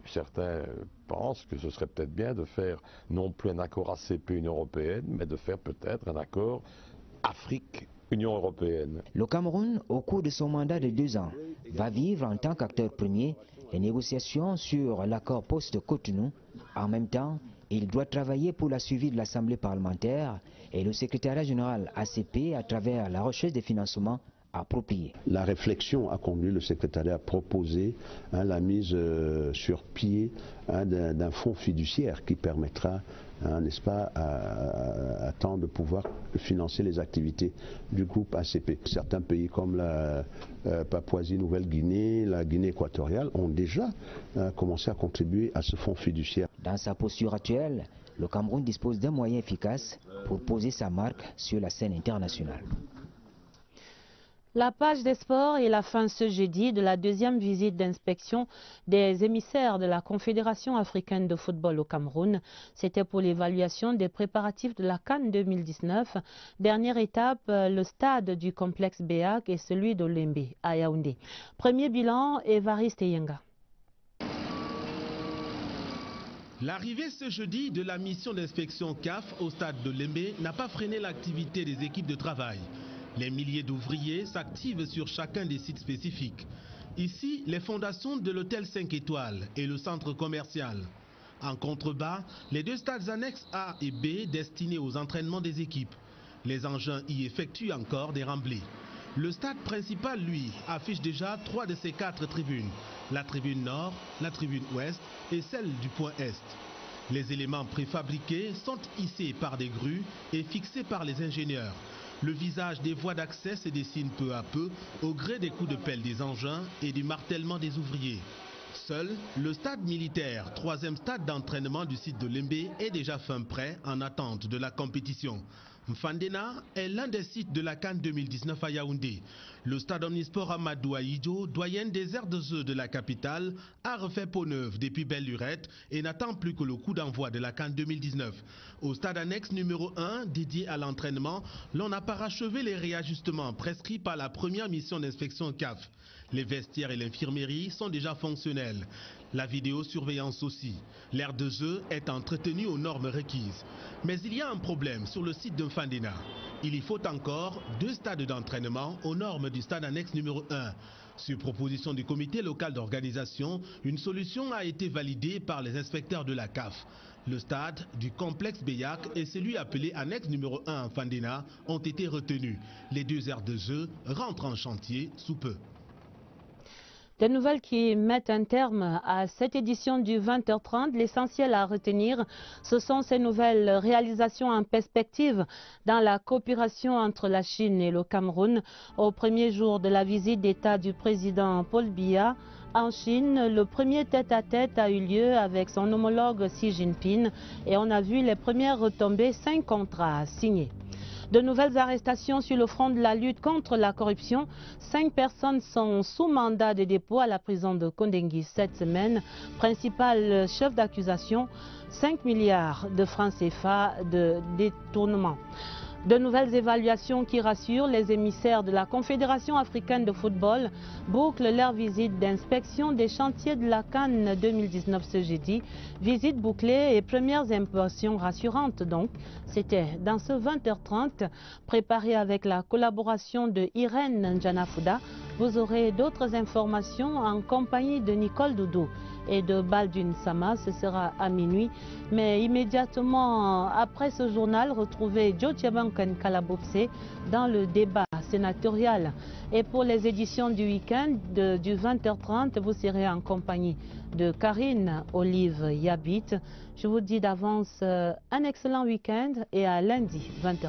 Certains pensent que ce serait peut-être bien de faire non plus un accord ACP-Union européenne, mais de faire peut-être un accord Afrique-Union européenne. Le Cameroun, au cours de son mandat de 2 ans, va vivre en tant qu'acteur premier les négociations sur l'accord post-Cotonou. En même temps, il doit travailler pour la suivi de l'Assemblée parlementaire et le secrétariat général ACP à travers la recherche des financements appropriés. La réflexion a conduit le secrétariat à proposer la mise sur pied d'un fonds fiduciaire qui permettra, n'est-ce pas, à temps de pouvoir financer les activités du groupe ACP. Certains pays comme la Papouasie-Nouvelle-Guinée, la Guinée équatoriale ont déjà commencé à contribuer à ce fonds fiduciaire. Dans sa posture actuelle, le Cameroun dispose d'un moyen efficace pour poser sa marque sur la scène internationale. La page des sports est la fin ce jeudi de la 2e visite d'inspection des émissaires de la Confédération africaine de football au Cameroun. C'était pour l'évaluation des préparatifs de la CAN 2019. Dernière étape, le stade du complexe Béac et celui de Lembe à Yaoundé. Premier bilan, Évariste Yenga. L'arrivée ce jeudi de la mission d'inspection CAF au stade de Lembe n'a pas freiné l'activité des équipes de travail. Les milliers d'ouvriers s'activent sur chacun des sites spécifiques. Ici, les fondations de l'hôtel 5 étoiles et le centre commercial. En contrebas, les 2 stades annexes A et B destinés aux entraînements des équipes. Les engins y effectuent encore des remblais. Le stade principal, lui, affiche déjà 3 de ses 4 tribunes. La tribune nord, la tribune ouest et celle du point est. Les éléments préfabriqués sont hissés par des grues et fixés par les ingénieurs. Le visage des voies d'accès se dessine peu à peu au gré des coups de pelle des engins et du martèlement des ouvriers. Seul le stade militaire, 3e stade d'entraînement du site de Lembe, est déjà fin prêt en attente de la compétition. Mfandena est l'un des sites de la CAN 2019 à Yaoundé. Le stade omnisport Amadou Ahidjo, doyen des aires de jeu de la capitale, a refait peau neuve depuis belle lurette et n'attend plus que le coup d'envoi de la CAN 2019. Au stade annexe numéro 1, dédié à l'entraînement, l'on a parachevé les réajustements prescrits par la première mission d'inspection CAF. Les vestiaires et l'infirmerie sont déjà fonctionnels. La vidéosurveillance aussi. L'aire de jeu est entretenue aux normes requises. Mais il y a un problème sur le site de Mfandena. Il y faut encore 2 stades d'entraînement aux normes du stade annexe numéro 1. Sur proposition du comité local d'organisation, une solution a été validée par les inspecteurs de la CAF. Le stade du complexe Beyak et celui appelé annexe numéro 1 en Fandena ont été retenus. Les 2 aires de jeu rentrent en chantier sous peu. Des nouvelles qui mettent un terme à cette édition du 20h30. L'essentiel à retenir, ce sont ces nouvelles réalisations en perspective dans la coopération entre la Chine et le Cameroun. Au premier jour de la visite d'État du président Paul Biya en Chine, le premier tête-à-tête a eu lieu avec son homologue Xi Jinping et on a vu les premières retombées, 5 contrats signés. De nouvelles arrestations sur le front de la lutte contre la corruption. 5 personnes sont sous mandat de dépôt à la prison de Kondengui cette semaine. Principal chef d'accusation, 5 milliards de francs CFA de détournement. De nouvelles évaluations qui rassurent. Les émissaires de la Confédération africaine de football bouclent leur visite d'inspection des chantiers de la CAN 2019 ce jeudi. Visite bouclée et premières impressions rassurantes donc. C'était dans ce 20h30 préparé avec la collaboration de Irène Njanafuda. Vous aurez d'autres informations en compagnie de Nicole Doudou et de Baldwin Sama. Ce sera à minuit. Mais immédiatement après ce journal, retrouvez Joe Tchebankan Kalabopse dans le débat sénatorial. Et pour les éditions du week-end du 20h30, vous serez en compagnie de Karine Olive Yabit. Je vous dis d'avance un excellent week-end et à lundi 20h30.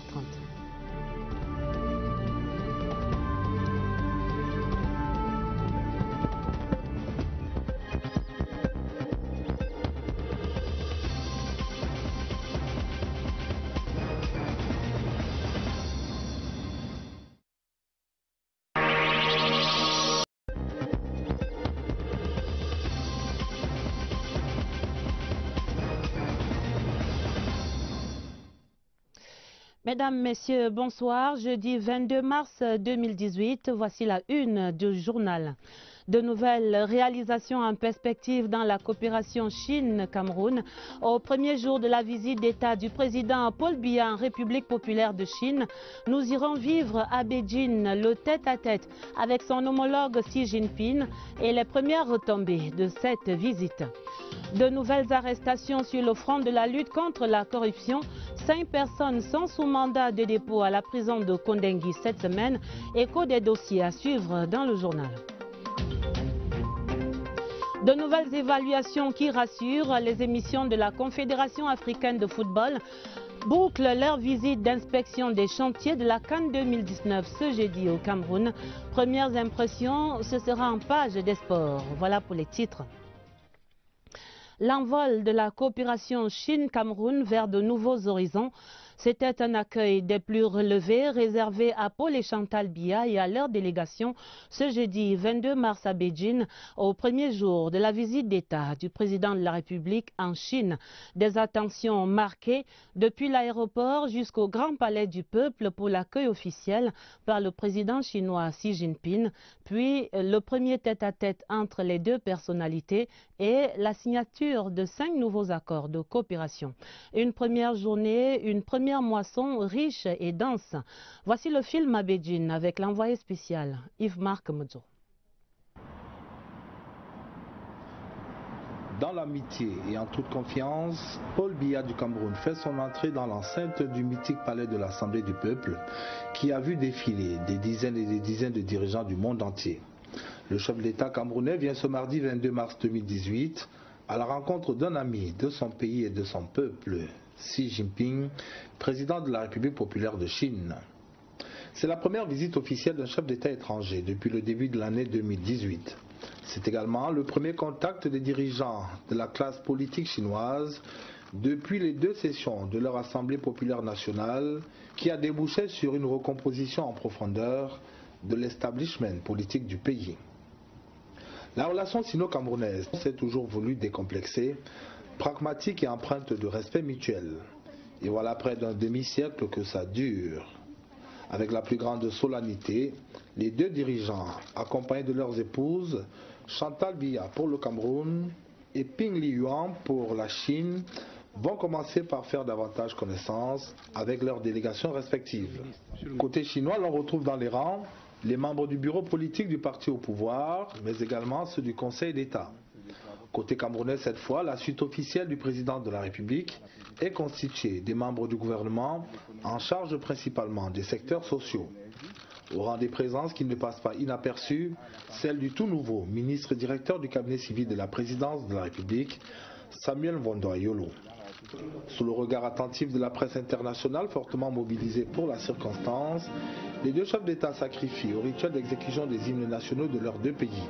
Mesdames, Messieurs, bonsoir. Jeudi 22 mars 2018, voici la une du journal. De nouvelles réalisations en perspective dans la coopération Chine-Cameroun. Au premier jour de la visite d'État du président Paul Biya en République populaire de Chine, nous irons vivre à Beijing le tête-à-tête avec son homologue Xi Jinping et les premières retombées de cette visite. De nouvelles arrestations sur le front de la lutte contre la corruption. 5 personnes sont sous mandat de dépôt à la prison de Kondengui cette semaine. Écho des dossiers à suivre dans le journal. De nouvelles évaluations qui rassurent. Les émissions de la Confédération africaine de football bouclent leur visite d'inspection des chantiers de la CAN 2019 ce jeudi au Cameroun. Premières impressions, ce sera en page des sports. Voilà pour les titres. L'envol de la coopération Chine-Cameroun vers de nouveaux horizons. C'était un accueil des plus relevés réservé à Paul et Chantal Biya et à leur délégation ce jeudi 22 mars à Beijing, au premier jour de la visite d'État du président de la République en Chine. Des attentions marquées depuis l'aéroport jusqu'au Grand Palais du Peuple pour l'accueil officiel par le président chinois Xi Jinping, puis le premier tête-à-tête entre les deux personnalités et la signature de 5 nouveaux accords de coopération. Une première journée, une première moisson riche et dense. Voici le film à Beijing avec l'envoyé spécial Yves-Marc Modzo. Dans l'amitié et en toute confiance, Paul Biya du Cameroun fait son entrée dans l'enceinte du mythique palais de l'Assemblée du Peuple qui a vu défiler des dizaines et des dizaines de dirigeants du monde entier. Le chef de l'État camerounais vient ce mardi 22 mars 2018 à la rencontre d'un ami de son pays et de son peuple, Xi Jinping, président de la République populaire de Chine. C'est la première visite officielle d'un chef d'État étranger depuis le début de l'année 2018. C'est également le premier contact des dirigeants de la classe politique chinoise depuis les 2 sessions de leur Assemblée populaire nationale qui a débouché sur une recomposition en profondeur de l'establishment politique du pays. La relation sino-camerounaise s'est toujours voulue décomplexée, pragmatique et empreinte de respect mutuel. Et voilà près d'un demi-siècle que ça dure. Avec la plus grande solennité, les 2 dirigeants, accompagnés de leurs épouses, Chantal Biya pour le Cameroun et Ping Liyuan pour la Chine, vont commencer par faire davantage connaissance avec leurs délégations respectives. Côté chinois, l'on retrouve dans les rangs les membres du bureau politique du parti au pouvoir, mais également ceux du Conseil d'État. Côté camerounais cette fois, la suite officielle du président de la République est constituée des membres du gouvernement en charge principalement des secteurs sociaux. Au rang des présences qui ne passent pas inaperçues, celle du tout nouveau ministre directeur du cabinet civil de la présidence de la République, Samuel Mvondo-Ayolo. Sous le regard attentif de la presse internationale fortement mobilisée pour la circonstance, les deux chefs d'État sacrifient au rituel d'exécution des hymnes nationaux de leurs deux pays.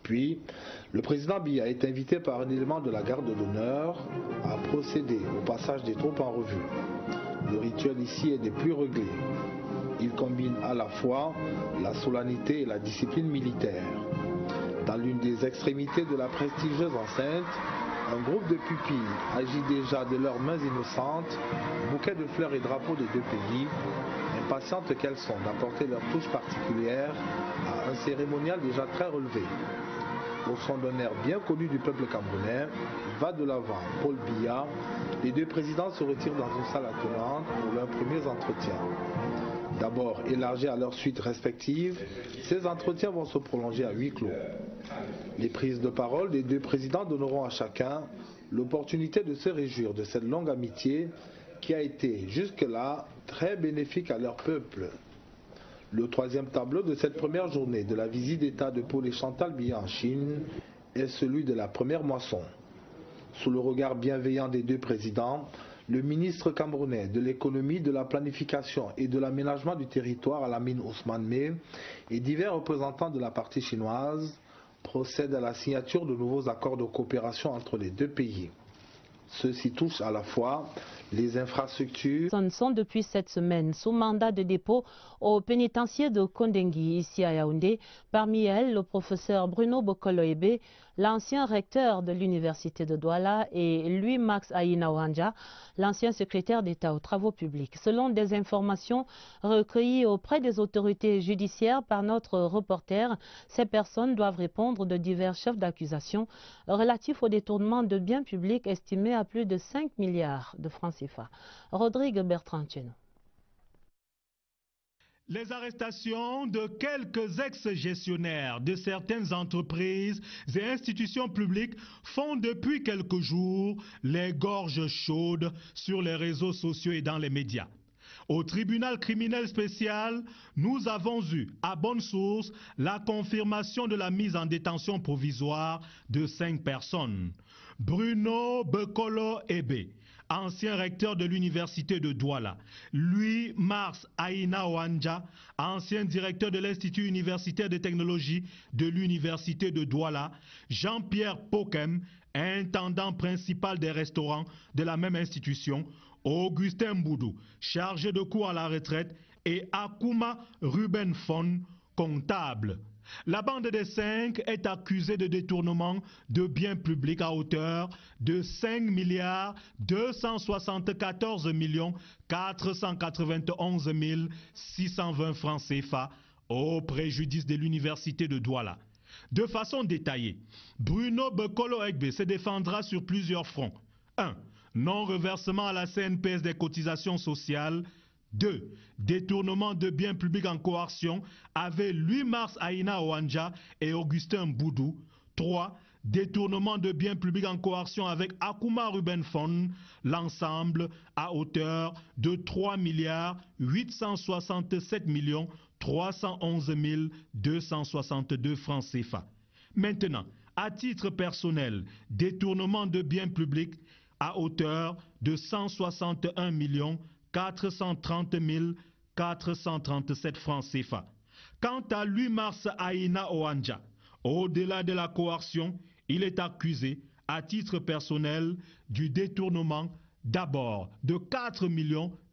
Puis, le président Biya est invité par un élément de la garde d'honneur à procéder au passage des troupes en revue. Le rituel ici est des plus réglés. Il combine à la fois la solennité et la discipline militaire. Dans l'une des extrémités de la prestigieuse enceinte, un groupe de pupilles agit déjà de leurs mains innocentes, bouquets de fleurs et drapeaux des deux pays, impatientes qu'elles sont d'apporter leur touche particulière à un cérémonial déjà très relevé. Au son d'un air bien connu du peuple camerounais, va de l'avant Paul Biya, les deux présidents se retirent dans une salle attenante pour leurs premiers entretiens. D'abord élargis à leurs suites respectives, ces entretiens vont se prolonger à huis clos. Les prises de parole des deux présidents donneront à chacun l'opportunité de se réjouir de cette longue amitié qui a été jusque-là très bénéfique à leur peuple. Le troisième tableau de cette première journée de la visite d'État de Paul et Chantal Biya en Chine est celui de la première moisson. Sous le regard bienveillant des deux présidents, le ministre camerounais de l'économie, de la planification et de l'aménagement du territoire Alamine Ousmane Meh et divers représentants de la partie chinoise procèdent à la signature de nouveaux accords de coopération entre les deux pays. Ceux-ci touchent à la fois les infrastructures. Sont depuis cette semaine sous mandat de dépôt au pénitencier de Kondengui, ici à Yaoundé. Parmi elles, le professeur Bruno Bokolo-Ebe, l'ancien recteur de l'université de Douala, et Louis-Max Aïna-Ouanja, l'ancien secrétaire d'État aux travaux publics. Selon des informations recueillies auprès des autorités judiciaires par notre reporter, ces personnes doivent répondre de divers chefs d'accusation relatifs au détournement de biens publics estimés à plus de 5 milliards de francs CFA. Rodrigue Bertrand-Tchenou. Les arrestations de quelques ex-gestionnaires de certaines entreprises et institutions publiques font depuis quelques jours les gorges chaudes sur les réseaux sociaux et dans les médias. Au tribunal criminel spécial, nous avons eu à bonne source la confirmation de la mise en détention provisoire de 5 personnes. Bruno Bokolo-Ebe, ancien recteur de l'université de Douala, Louis-Max Aïna-Ouanja, ancien directeur de l'Institut universitaire de technologie de l'université de Douala, Jean-Pierre Pokem, intendant principal des restaurants de la même institution, Augustin Boudou, chargé de cours à la retraite, et Akuma Ruben Fon, comptable. La bande des 5 est accusée de détournement de biens publics à hauteur de 5 milliards 274 millions 491 620 francs CFA au préjudice de l'université de Douala. De façon détaillée, Bruno Bokolo-Ebe se défendra sur plusieurs fronts. 1. Non-reversement à la CNPS des cotisations sociales. 2. Détournement de biens publics en coercion avec Louis-Max Aïna-Ouanja et Augustin Boudou. 3. Détournement de biens publics en coercion avec Akuma Ruben Fon, l'ensemble à hauteur de 3 milliards 867 millions 311 262 francs CFA. Maintenant, à titre personnel, détournement de biens publics à hauteur de 161 millions 430 437 francs CFA. Quant à Louis-Max Aïna-Ouanja, au-delà de la coercion, il est accusé à titre personnel du détournement d'abord de 4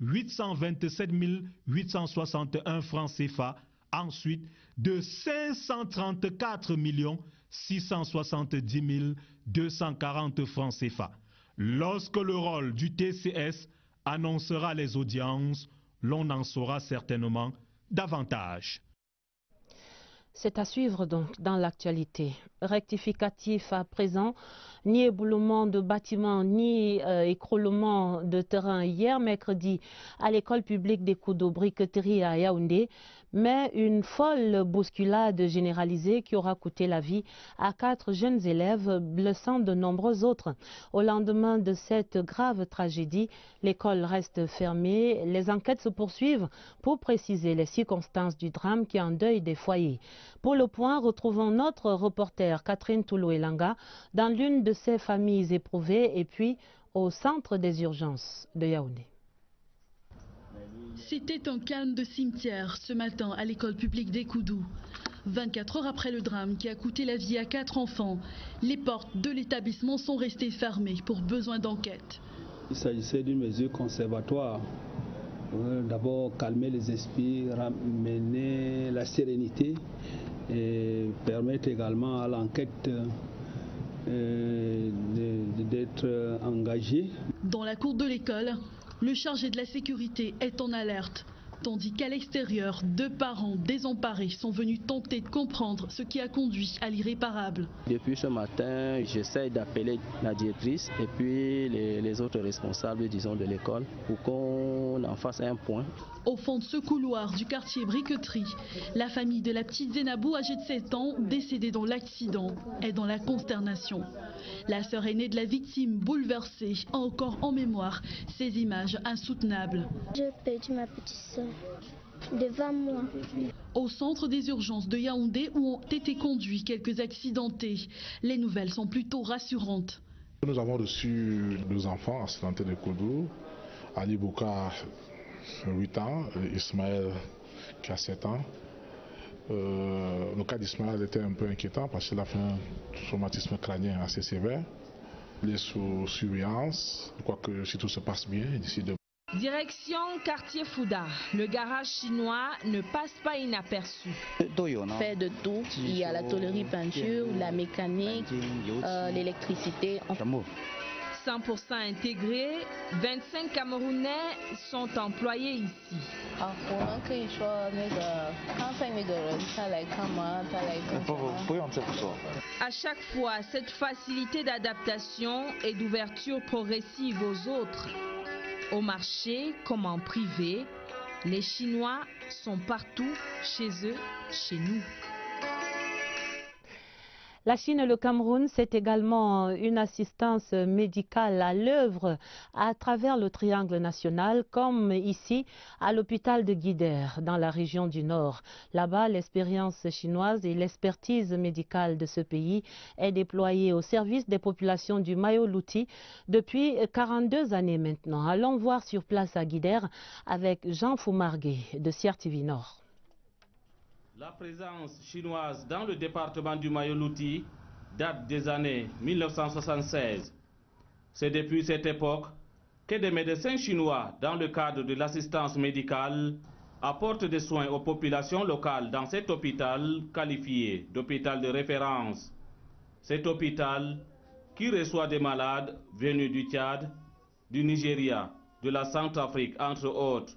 827 861 francs CFA, ensuite de 534 670 240 francs CFA. Lorsque le rôle du TCS annoncera les audiences, l'on en saura certainement davantage. C'est à suivre donc dans l'actualité. Rectificatif à présent, Ni éboulement de bâtiments, ni écroulement de terrain hier, mercredi, à l'école publique des coups de briqueterie à Yaoundé, mais une folle bousculade généralisée qui aura coûté la vie à 4 jeunes élèves, blessant de nombreux autres. Au lendemain de cette grave tragédie, l'école reste fermée. Les enquêtes se poursuivent pour préciser les circonstances du drame qui endeuille des foyers. Pour le point, retrouvons notre reporter Catherine Toulou-Elanga dans l'une de ces familles éprouvées et puis au centre des urgences de Yaoundé. C'était un calme de cimetière ce matin à l'école publique des Koudou. 24 heures après le drame qui a coûté la vie à 4 enfants, les portes de l'établissement sont restées fermées pour besoin d'enquête. Il s'agissait d'une mesure conservatoire. D'abord calmer les esprits, ramener la sérénité et permettre également à l'enquête d'être engagée. Dans la cour de l'école, le chargé de la sécurité est en alerte, tandis qu'à l'extérieur, 2 parents désemparés sont venus tenter de comprendre ce qui a conduit à l'irréparable. Depuis ce matin, j'essaie d'appeler la directrice et puis les autres responsables, disons, de l'école pour qu'on en fasse un point. Au fond de ce couloir du quartier Briqueterie, la famille de la petite Zénabou, âgée de 7 ans, décédée dans l'accident, est dans la consternation. La sœur aînée de la victime, bouleversée, a encore en mémoire ces images insoutenables. J'ai perdu ma petite sœur devant moi. Au centre des urgences de Yaoundé, où ont été conduits quelques accidentés, les nouvelles sont plutôt rassurantes. Nous avons reçu 2 enfants accidentés de Koudou, Ali Bouka, 8 ans, Ismaël qui a 7 ans. Le cas d'Ismaël était un peu inquiétant parce qu'il a fait un traumatisme crânien assez sévère. Il est sous surveillance. Je crois que si tout se passe bien, d'ici demain. Direction quartier Fouda, le garage chinois ne passe pas inaperçu. Fait de tout, il y a la tôlerie peinture, la mécanique, l'électricité. 100% intégrés, 25 Camerounais sont employés ici. À chaque fois, cette facilité d'adaptation et d'ouverture progressive aux autres. Au marché comme en privé, les Chinois sont partout, chez eux, chez nous. La Chine et le Cameroun, c'est également une assistance médicale à l'œuvre à travers le triangle national, comme ici à l'hôpital de Guider, dans la région du Nord. Là-bas, l'expérience chinoise et l'expertise médicale de ce pays est déployée au service des populations du Mayo-Louti depuis 42 années maintenant. Allons voir sur place à Guider avec Jean Foumargué de CRTV Nord. La présence chinoise dans le département du Mayo-Louti date des années 1976. C'est depuis cette époque que des médecins chinois, dans le cadre de l'assistance médicale, apportent des soins aux populations locales dans cet hôpital qualifié d'hôpital de référence. Cet hôpital qui reçoit des malades venus du Tchad, du Nigeria, de la Centrafrique, entre autres.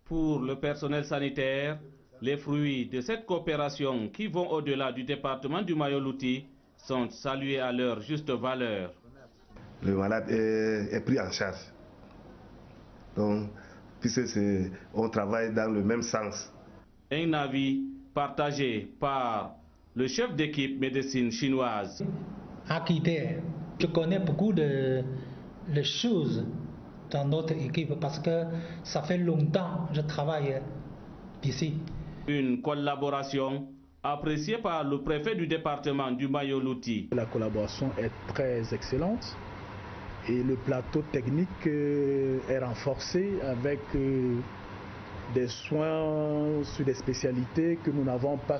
Pour le personnel sanitaire, les fruits de cette coopération qui vont au-delà du département du Mayo-Louti sont salués à leur juste valeur. Le malade est pris en charge. Donc, puisque on travaille dans le même sens. Un avis partagé par le chef d'équipe médecine chinoise. À Guider, je connais beaucoup de choses dans notre équipe parce que ça fait longtemps que je travaille ici. Une collaboration appréciée par le préfet du département du Mayo-Louti. La collaboration est très excellente et le plateau technique est renforcé avec des soins sur des spécialités que nous n'avons pas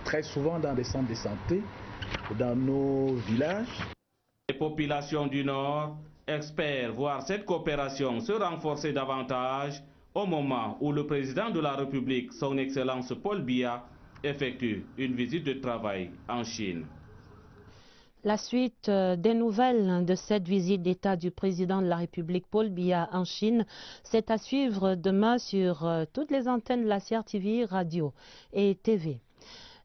très souvent dans des centres de santé, dans nos villages. Les populations du Nord espèrent voir cette coopération se renforcer davantage au moment où le président de la République, son Excellence Paul Biya, effectue une visite de travail en Chine. La suite des nouvelles de cette visite d'État du président de la République Paul Biya en Chine, c'est à suivre demain sur toutes les antennes de la CRTV Radio et TV.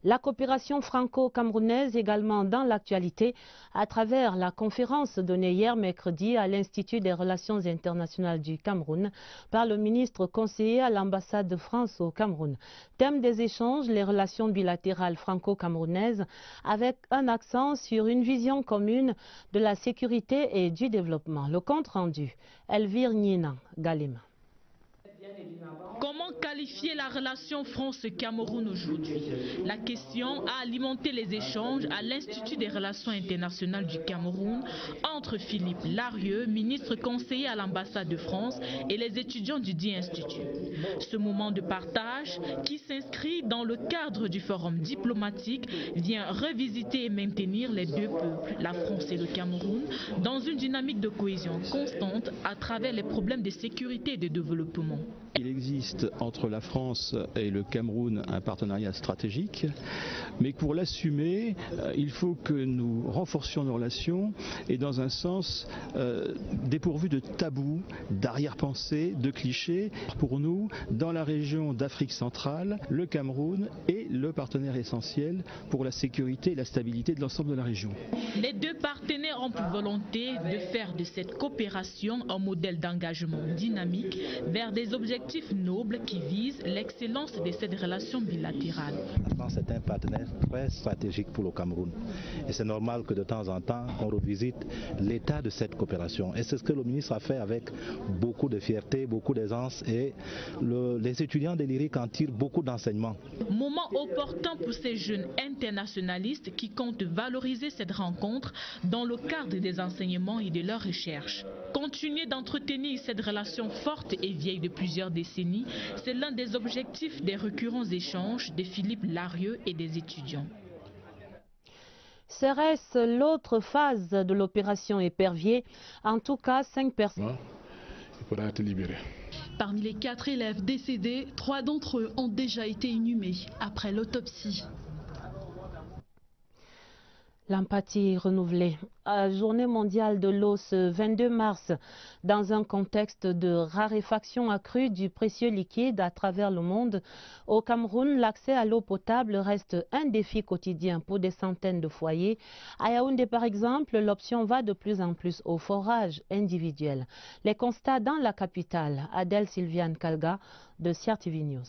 La coopération franco-camerounaise également dans l'actualité à travers la conférence donnée hier mercredi à l'Institut des Relations internationales du Cameroun par le ministre conseiller à l'ambassade de France au Cameroun. Thème des échanges, les relations bilatérales franco-camerounaises avec un accent sur une vision commune de la sécurité et du développement. Le compte rendu, Elvire Nina Galima. Comment qualifier la relation France-Cameroun aujourd'hui? La question a alimenté les échanges à l'Institut des Relations internationales du Cameroun entre Philippe Larieux, ministre conseiller à l'ambassade de France, et les étudiants du dit institut. Ce moment de partage, qui s'inscrit dans le cadre du forum diplomatique, vient revisiter et maintenir les deux peuples, la France et le Cameroun, dans une dynamique de cohésion constante à travers les problèmes de sécurité et de développement. Il existe entre la France et le Cameroun un partenariat stratégique, mais pour l'assumer, il faut que nous renforcions nos relations et dans un sens dépourvu de tabous, d'arrière-pensées, de clichés. Pour nous, dans la région d'Afrique centrale, le Cameroun est le partenaire essentiel pour la sécurité et la stabilité de l'ensemble de la région. Les deux partenaires ont pour volonté de faire de cette coopération un modèle d'engagement dynamique vers des objectifs nobles qui visent l'excellence de cette relation bilatérale. La France est un partenaire très stratégique pour le Cameroun. Et c'est normal que de temps en temps, on revisite l'état de cette coopération. Et c'est ce que le ministre a fait avec beaucoup de fierté, beaucoup d'aisance. Et les étudiants de l'IRIC en tirent beaucoup d'enseignements. Moment opportun pour ces jeunes internationalistes qui comptent valoriser cette rencontre dans le cadre des enseignements et de leurs recherches. Continuer d'entretenir cette relation forte et vieille de plusieurs décennies, c'est l'un des objectifs des récurrents échanges de Philippe Larieux et des étudiants. Serait-ce l'autre phase de l'opération Épervier? En tout cas, 5 personnes. Il pourra être libéré. Parmi les 4 élèves décédés, 3 d'entre eux ont déjà été inhumés après l'autopsie. L'empathie renouvelée. Journée mondiale de l'eau ce 22 mars, dans un contexte de raréfaction accrue du précieux liquide à travers le monde. Au Cameroun, l'accès à l'eau potable reste un défi quotidien pour des centaines de foyers. À Yaoundé, par exemple, l'option va de plus en plus au forage individuel. Les constats dans la capitale. Adèle Sylviane Kalga de CRTV News.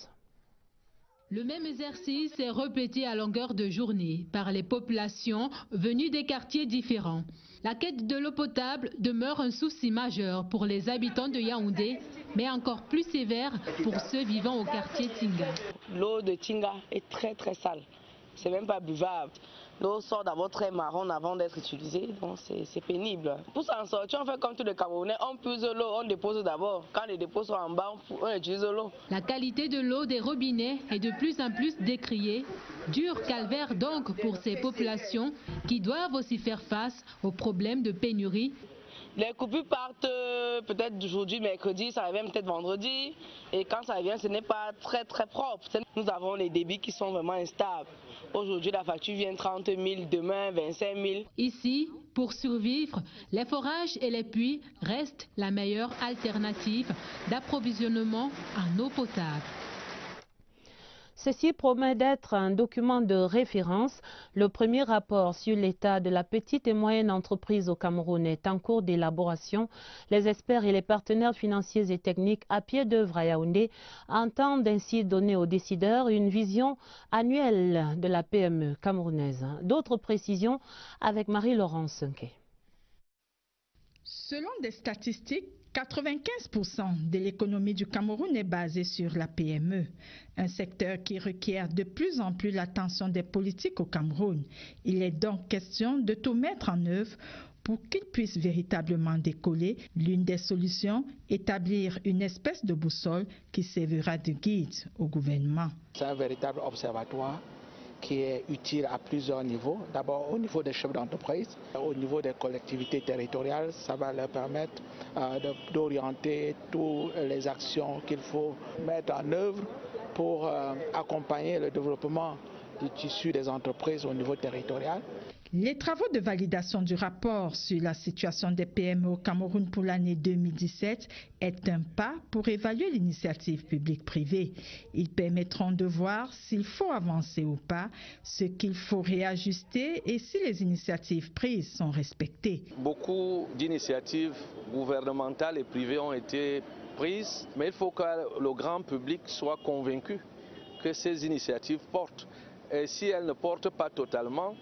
Le même exercice est répété à longueur de journée par les populations venues des quartiers différents. La quête de l'eau potable demeure un souci majeur pour les habitants de Yaoundé, mais encore plus sévère pour ceux vivant au quartier Tinga. L'eau de Tinga est très sale, c'est même pas buvable. L'eau sort d'abord très marron avant d'être utilisée, donc c'est pénible. Pour s'en sortir, on fait comme tous les Camerounais, on puise l'eau, on dépose d'abord. Quand les dépôts sont en bas, on utilise l'eau. La qualité de l'eau des robinets est de plus en plus décriée. Dur calvaire donc pour ces populations qui doivent aussi faire face aux problèmes de pénurie. Les coupures partent peut-être aujourd'hui, mercredi, ça revient peut-être vendredi. Et quand ça vient, ce n'est pas très propre. Nous avons les débits qui sont vraiment instables. Aujourd'hui, la facture vient 30 000, demain 25 000. Ici, pour survivre, les forages et les puits restent la meilleure alternative d'approvisionnement en eau potable. Ceci promet d'être un document de référence. Le premier rapport sur l'état de la petite et moyenne entreprise au Cameroun est en cours d'élaboration. Les experts et les partenaires financiers et techniques à pied d'œuvre à Yaoundé entendent ainsi donner aux décideurs une vision annuelle de la PME camerounaise. D'autres précisions avec Marie-Laurence Sunke. Selon des statistiques, 95% de l'économie du Cameroun est basée sur la PME, un secteur qui requiert de plus en plus l'attention des politiques au Cameroun. Il est donc question de tout mettre en œuvre pour qu'il puisse véritablement décoller. L'une des solutions, établir une espèce de boussole qui servira de guide au gouvernement. C'est un véritable observatoire qui est utile à plusieurs niveaux. D'abord au niveau des chefs d'entreprise, au niveau des collectivités territoriales, ça va leur permettre d'orienter toutes les actions qu'il faut mettre en œuvre pour accompagner le développement du tissu des entreprises au niveau territorial. Les travaux de validation du rapport sur la situation des PME au Cameroun pour l'année 2017 est un pas pour évaluer l'initiative publique-privée. Ils permettront de voir s'il faut avancer ou pas, ce qu'il faut réajuster et si les initiatives prises sont respectées. Beaucoup d'initiatives gouvernementales et privées ont été prises, mais il faut que le grand public soit convaincu que ces initiatives portent. Et si elles ne portent pas totalement,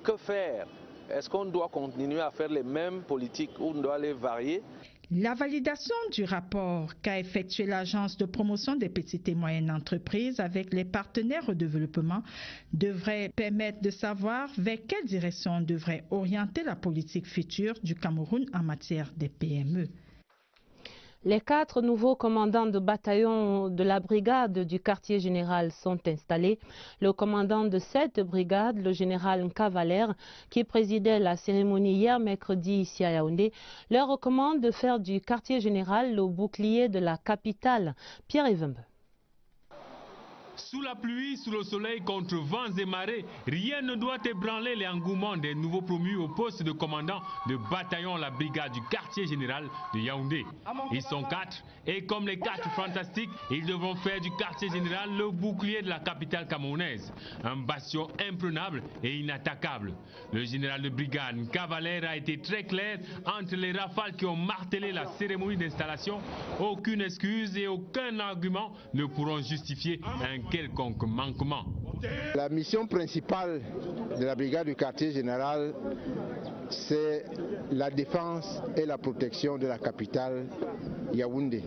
que faire? Est-ce qu'on doit continuer à faire les mêmes politiques ou on doit les varier? La validation du rapport qu'a effectué l'Agence de promotion des petites et moyennes entreprises avec les partenaires au développement devrait permettre de savoir vers quelle direction on devrait orienter la politique future du Cameroun en matière des PME. Les 4 nouveaux commandants de bataillon de la brigade du quartier général sont installés. Le commandant de cette brigade, le général Nkavaler, qui présidait la cérémonie hier mercredi ici à Yaoundé, leur recommande de faire du quartier général le bouclier de la capitale. Pierre Evembe. Sous la pluie, sous le soleil, contre vents et marées, rien ne doit ébranler l'engouement des nouveaux promus au poste de commandant de bataillon la brigade du quartier général de Yaoundé. Ils sont 4 et comme les 4 fantastiques, ils devront faire du quartier général le bouclier de la capitale camerounaise. Un bastion imprenable et inattaquable. Le général de brigade Nkavaler a été très clair entre les rafales qui ont martelé la cérémonie d'installation. Aucune excuse et aucun argument ne pourront justifier un quelconque manquement. La mission principale de la brigade du quartier général, c'est la défense et la protection de la capitale Yaoundé.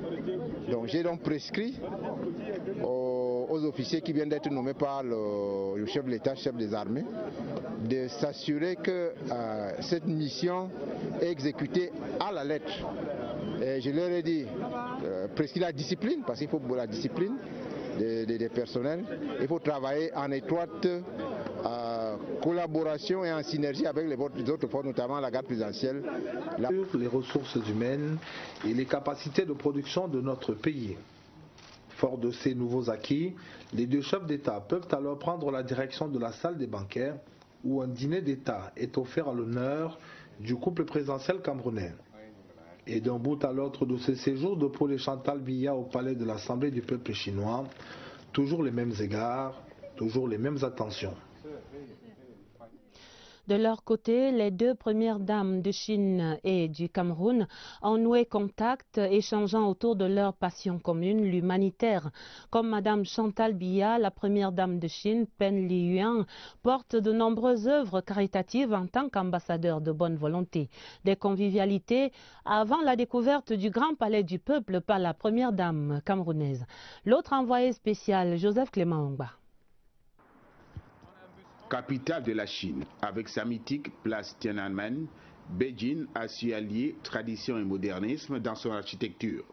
Donc j'ai donc prescrit aux officiers qui viennent d'être nommés par le chef de l'État, chef des armées, de s'assurer que cette mission est exécutée à la lettre. Et je leur ai dit, prescrit la discipline, parce qu'il faut la discipline des personnels. Il faut travailler en étroite collaboration et en synergie avec les autres forces, notamment la garde présidentielle. Les ressources humaines et les capacités de production de notre pays. Fort de ces nouveaux acquis, les 2 chefs d'État peuvent alors prendre la direction de la salle des banquets où un dîner d'État est offert à l'honneur du couple présidentiel camerounais. Et d'un bout à l'autre de ce séjour de Paul et Chantal Biya au palais de l'Assemblée du peuple chinois, toujours les mêmes égards, toujours les mêmes attentions. De leur côté, les 2 premières dames de Chine et du Cameroun ont noué contact, échangeant autour de leur passion commune, l'humanitaire. Comme Madame Chantal Biya, la première dame de Chine, Pen Liyuan, porte de nombreuses œuvres caritatives en tant qu'ambassadeur de bonne volonté. Des convivialités avant la découverte du Grand Palais du Peuple par la première dame camerounaise. L'autre envoyé spécial, Joseph Clément Ongba. Capitale de la Chine, avec sa mythique place Tiananmen, Beijing a su allier tradition et modernisme dans son architecture.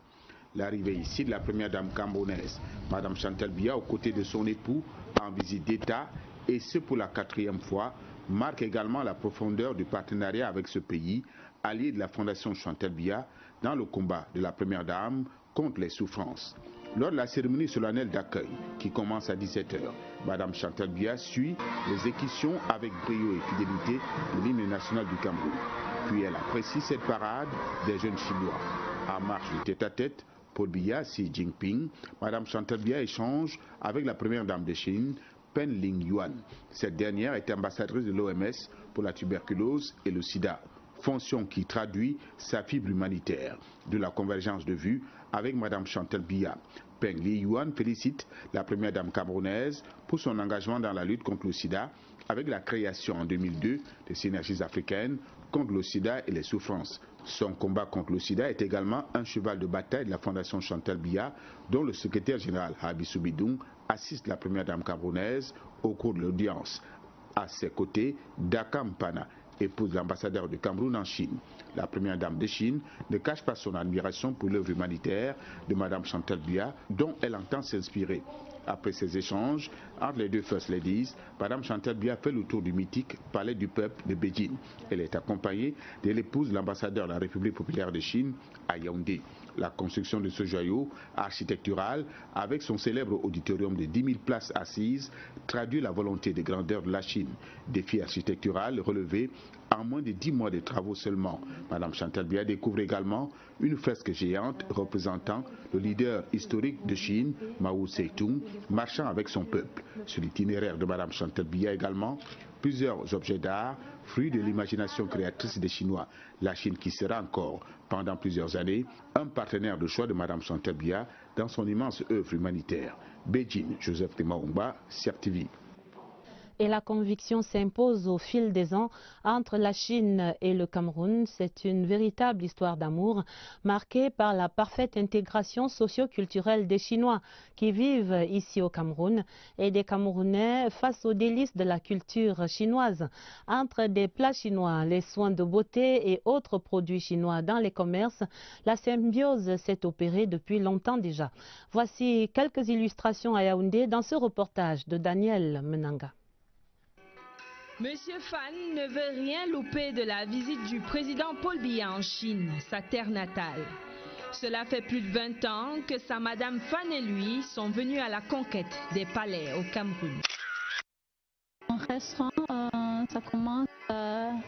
L'arrivée ici de la première dame camerounaise, Madame Chantal Biya, aux côtés de son époux, en visite d'État, et ce pour la 4e fois, marque également la profondeur du partenariat avec ce pays, allié de la Fondation Chantal Biya, dans le combat de la première dame contre les souffrances. Lors de la cérémonie solennelle d'accueil, qui commence à 17 h, Madame Chantal Biya suit les équitations avec brio et fidélité de l'hymne national du Cameroun. Puis elle apprécie cette parade des jeunes Chinois. En marche du tête-à-tête, Paul Biya, Xi Jinping, Madame Chantal Biya échange avec la première dame de Chine, Pen Liyuan. Cette dernière est ambassadrice de l'OMS pour la tuberculose et le sida, fonction qui traduit sa fibre humanitaire. De la convergence de vues avec Madame Chantal Biya, Pen Liyuan félicite la première dame camerounaise pour son engagement dans la lutte contre le sida avec la création en 2002 des synergies africaines contre le sida et les souffrances. Son combat contre le sida est également un cheval de bataille de la Fondation Chantal Biya, dont le secrétaire général Habissou Bidoum assiste la première dame camerounaise au cours de l'audience. À ses côtés, Daka Mpana, épouse l'ambassadeur du Cameroun en Chine. La première dame de Chine ne cache pas son admiration pour l'œuvre humanitaire de Madame Chantal Biya, dont elle entend s'inspirer. Après ces échanges entre les 2 First Ladies, Madame Chantal Biya fait le tour du mythique Palais du Peuple de Beijing. Elle est accompagnée de l'épouse de l'ambassadeur de la République populaire de Chine à Yaoundé. La construction de ce joyau architectural, avec son célèbre auditorium de 10 000 places assises, traduit la volonté de grandeur de la Chine. Défi architectural relevé en moins de 10 mois de travaux seulement. Madame Chantal Biya découvre également une fresque géante représentant le leader historique de Chine, Mao Tse-tung, marchant avec son peuple. Sur l'itinéraire de Madame Chantal Biya également, plusieurs objets d'art, fruits de l'imagination créatrice des Chinois. La Chine qui sera encore, pendant plusieurs années, un partenaire de choix de Madame Chantal Biya dans son immense œuvre humanitaire. Beijing, Joseph Temaumba, CERTV. Et la conviction s'impose au fil des ans entre la Chine et le Cameroun. C'est une véritable histoire d'amour marquée par la parfaite intégration socio-culturelle des Chinois qui vivent ici au Cameroun et des Camerounais face aux délices de la culture chinoise. Entre des plats chinois, les soins de beauté et autres produits chinois dans les commerces, la symbiose s'est opérée depuis longtemps déjà. Voici quelques illustrations à Yaoundé dans ce reportage de Daniel Menanga. Monsieur Fan ne veut rien louper de la visite du président Paul Biya en Chine, sa terre natale. Cela fait plus de 20 ans que sa madame Fan et lui sont venus à la conquête des palais au Cameroun. En restaurant, ça commence en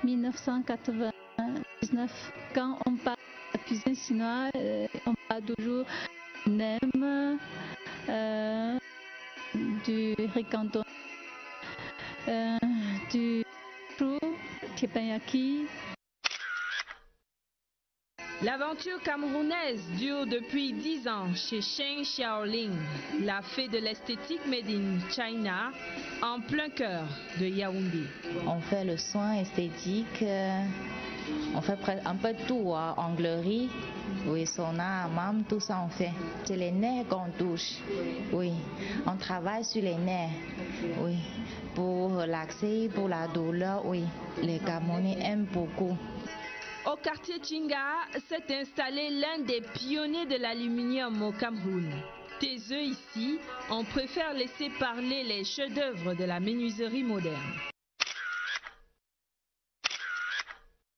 1999. Quand on parle de la cuisine chinoise, on parle toujours nem, du riz canton, du chou, teppanyaki. L'aventure camerounaise dure depuis 10 ans chez Sheng Xiaoling, la fée de l'esthétique made in China, en plein cœur de Yaoundé. On fait le soin esthétique, on fait un peu tout, onglerie, oui, sauna, hammam, tout ça on fait. C'est les nerfs qu'on touche, oui, on travaille sur les nerfs, oui, pour relaxer, pour la douleur, oui, les Camerounais aiment beaucoup. Au quartier Chinga s'est installé l'un des pionniers de l'aluminium au Cameroun. Taiseux ici, on préfère laisser parler les chefs-d'œuvre de la menuiserie moderne.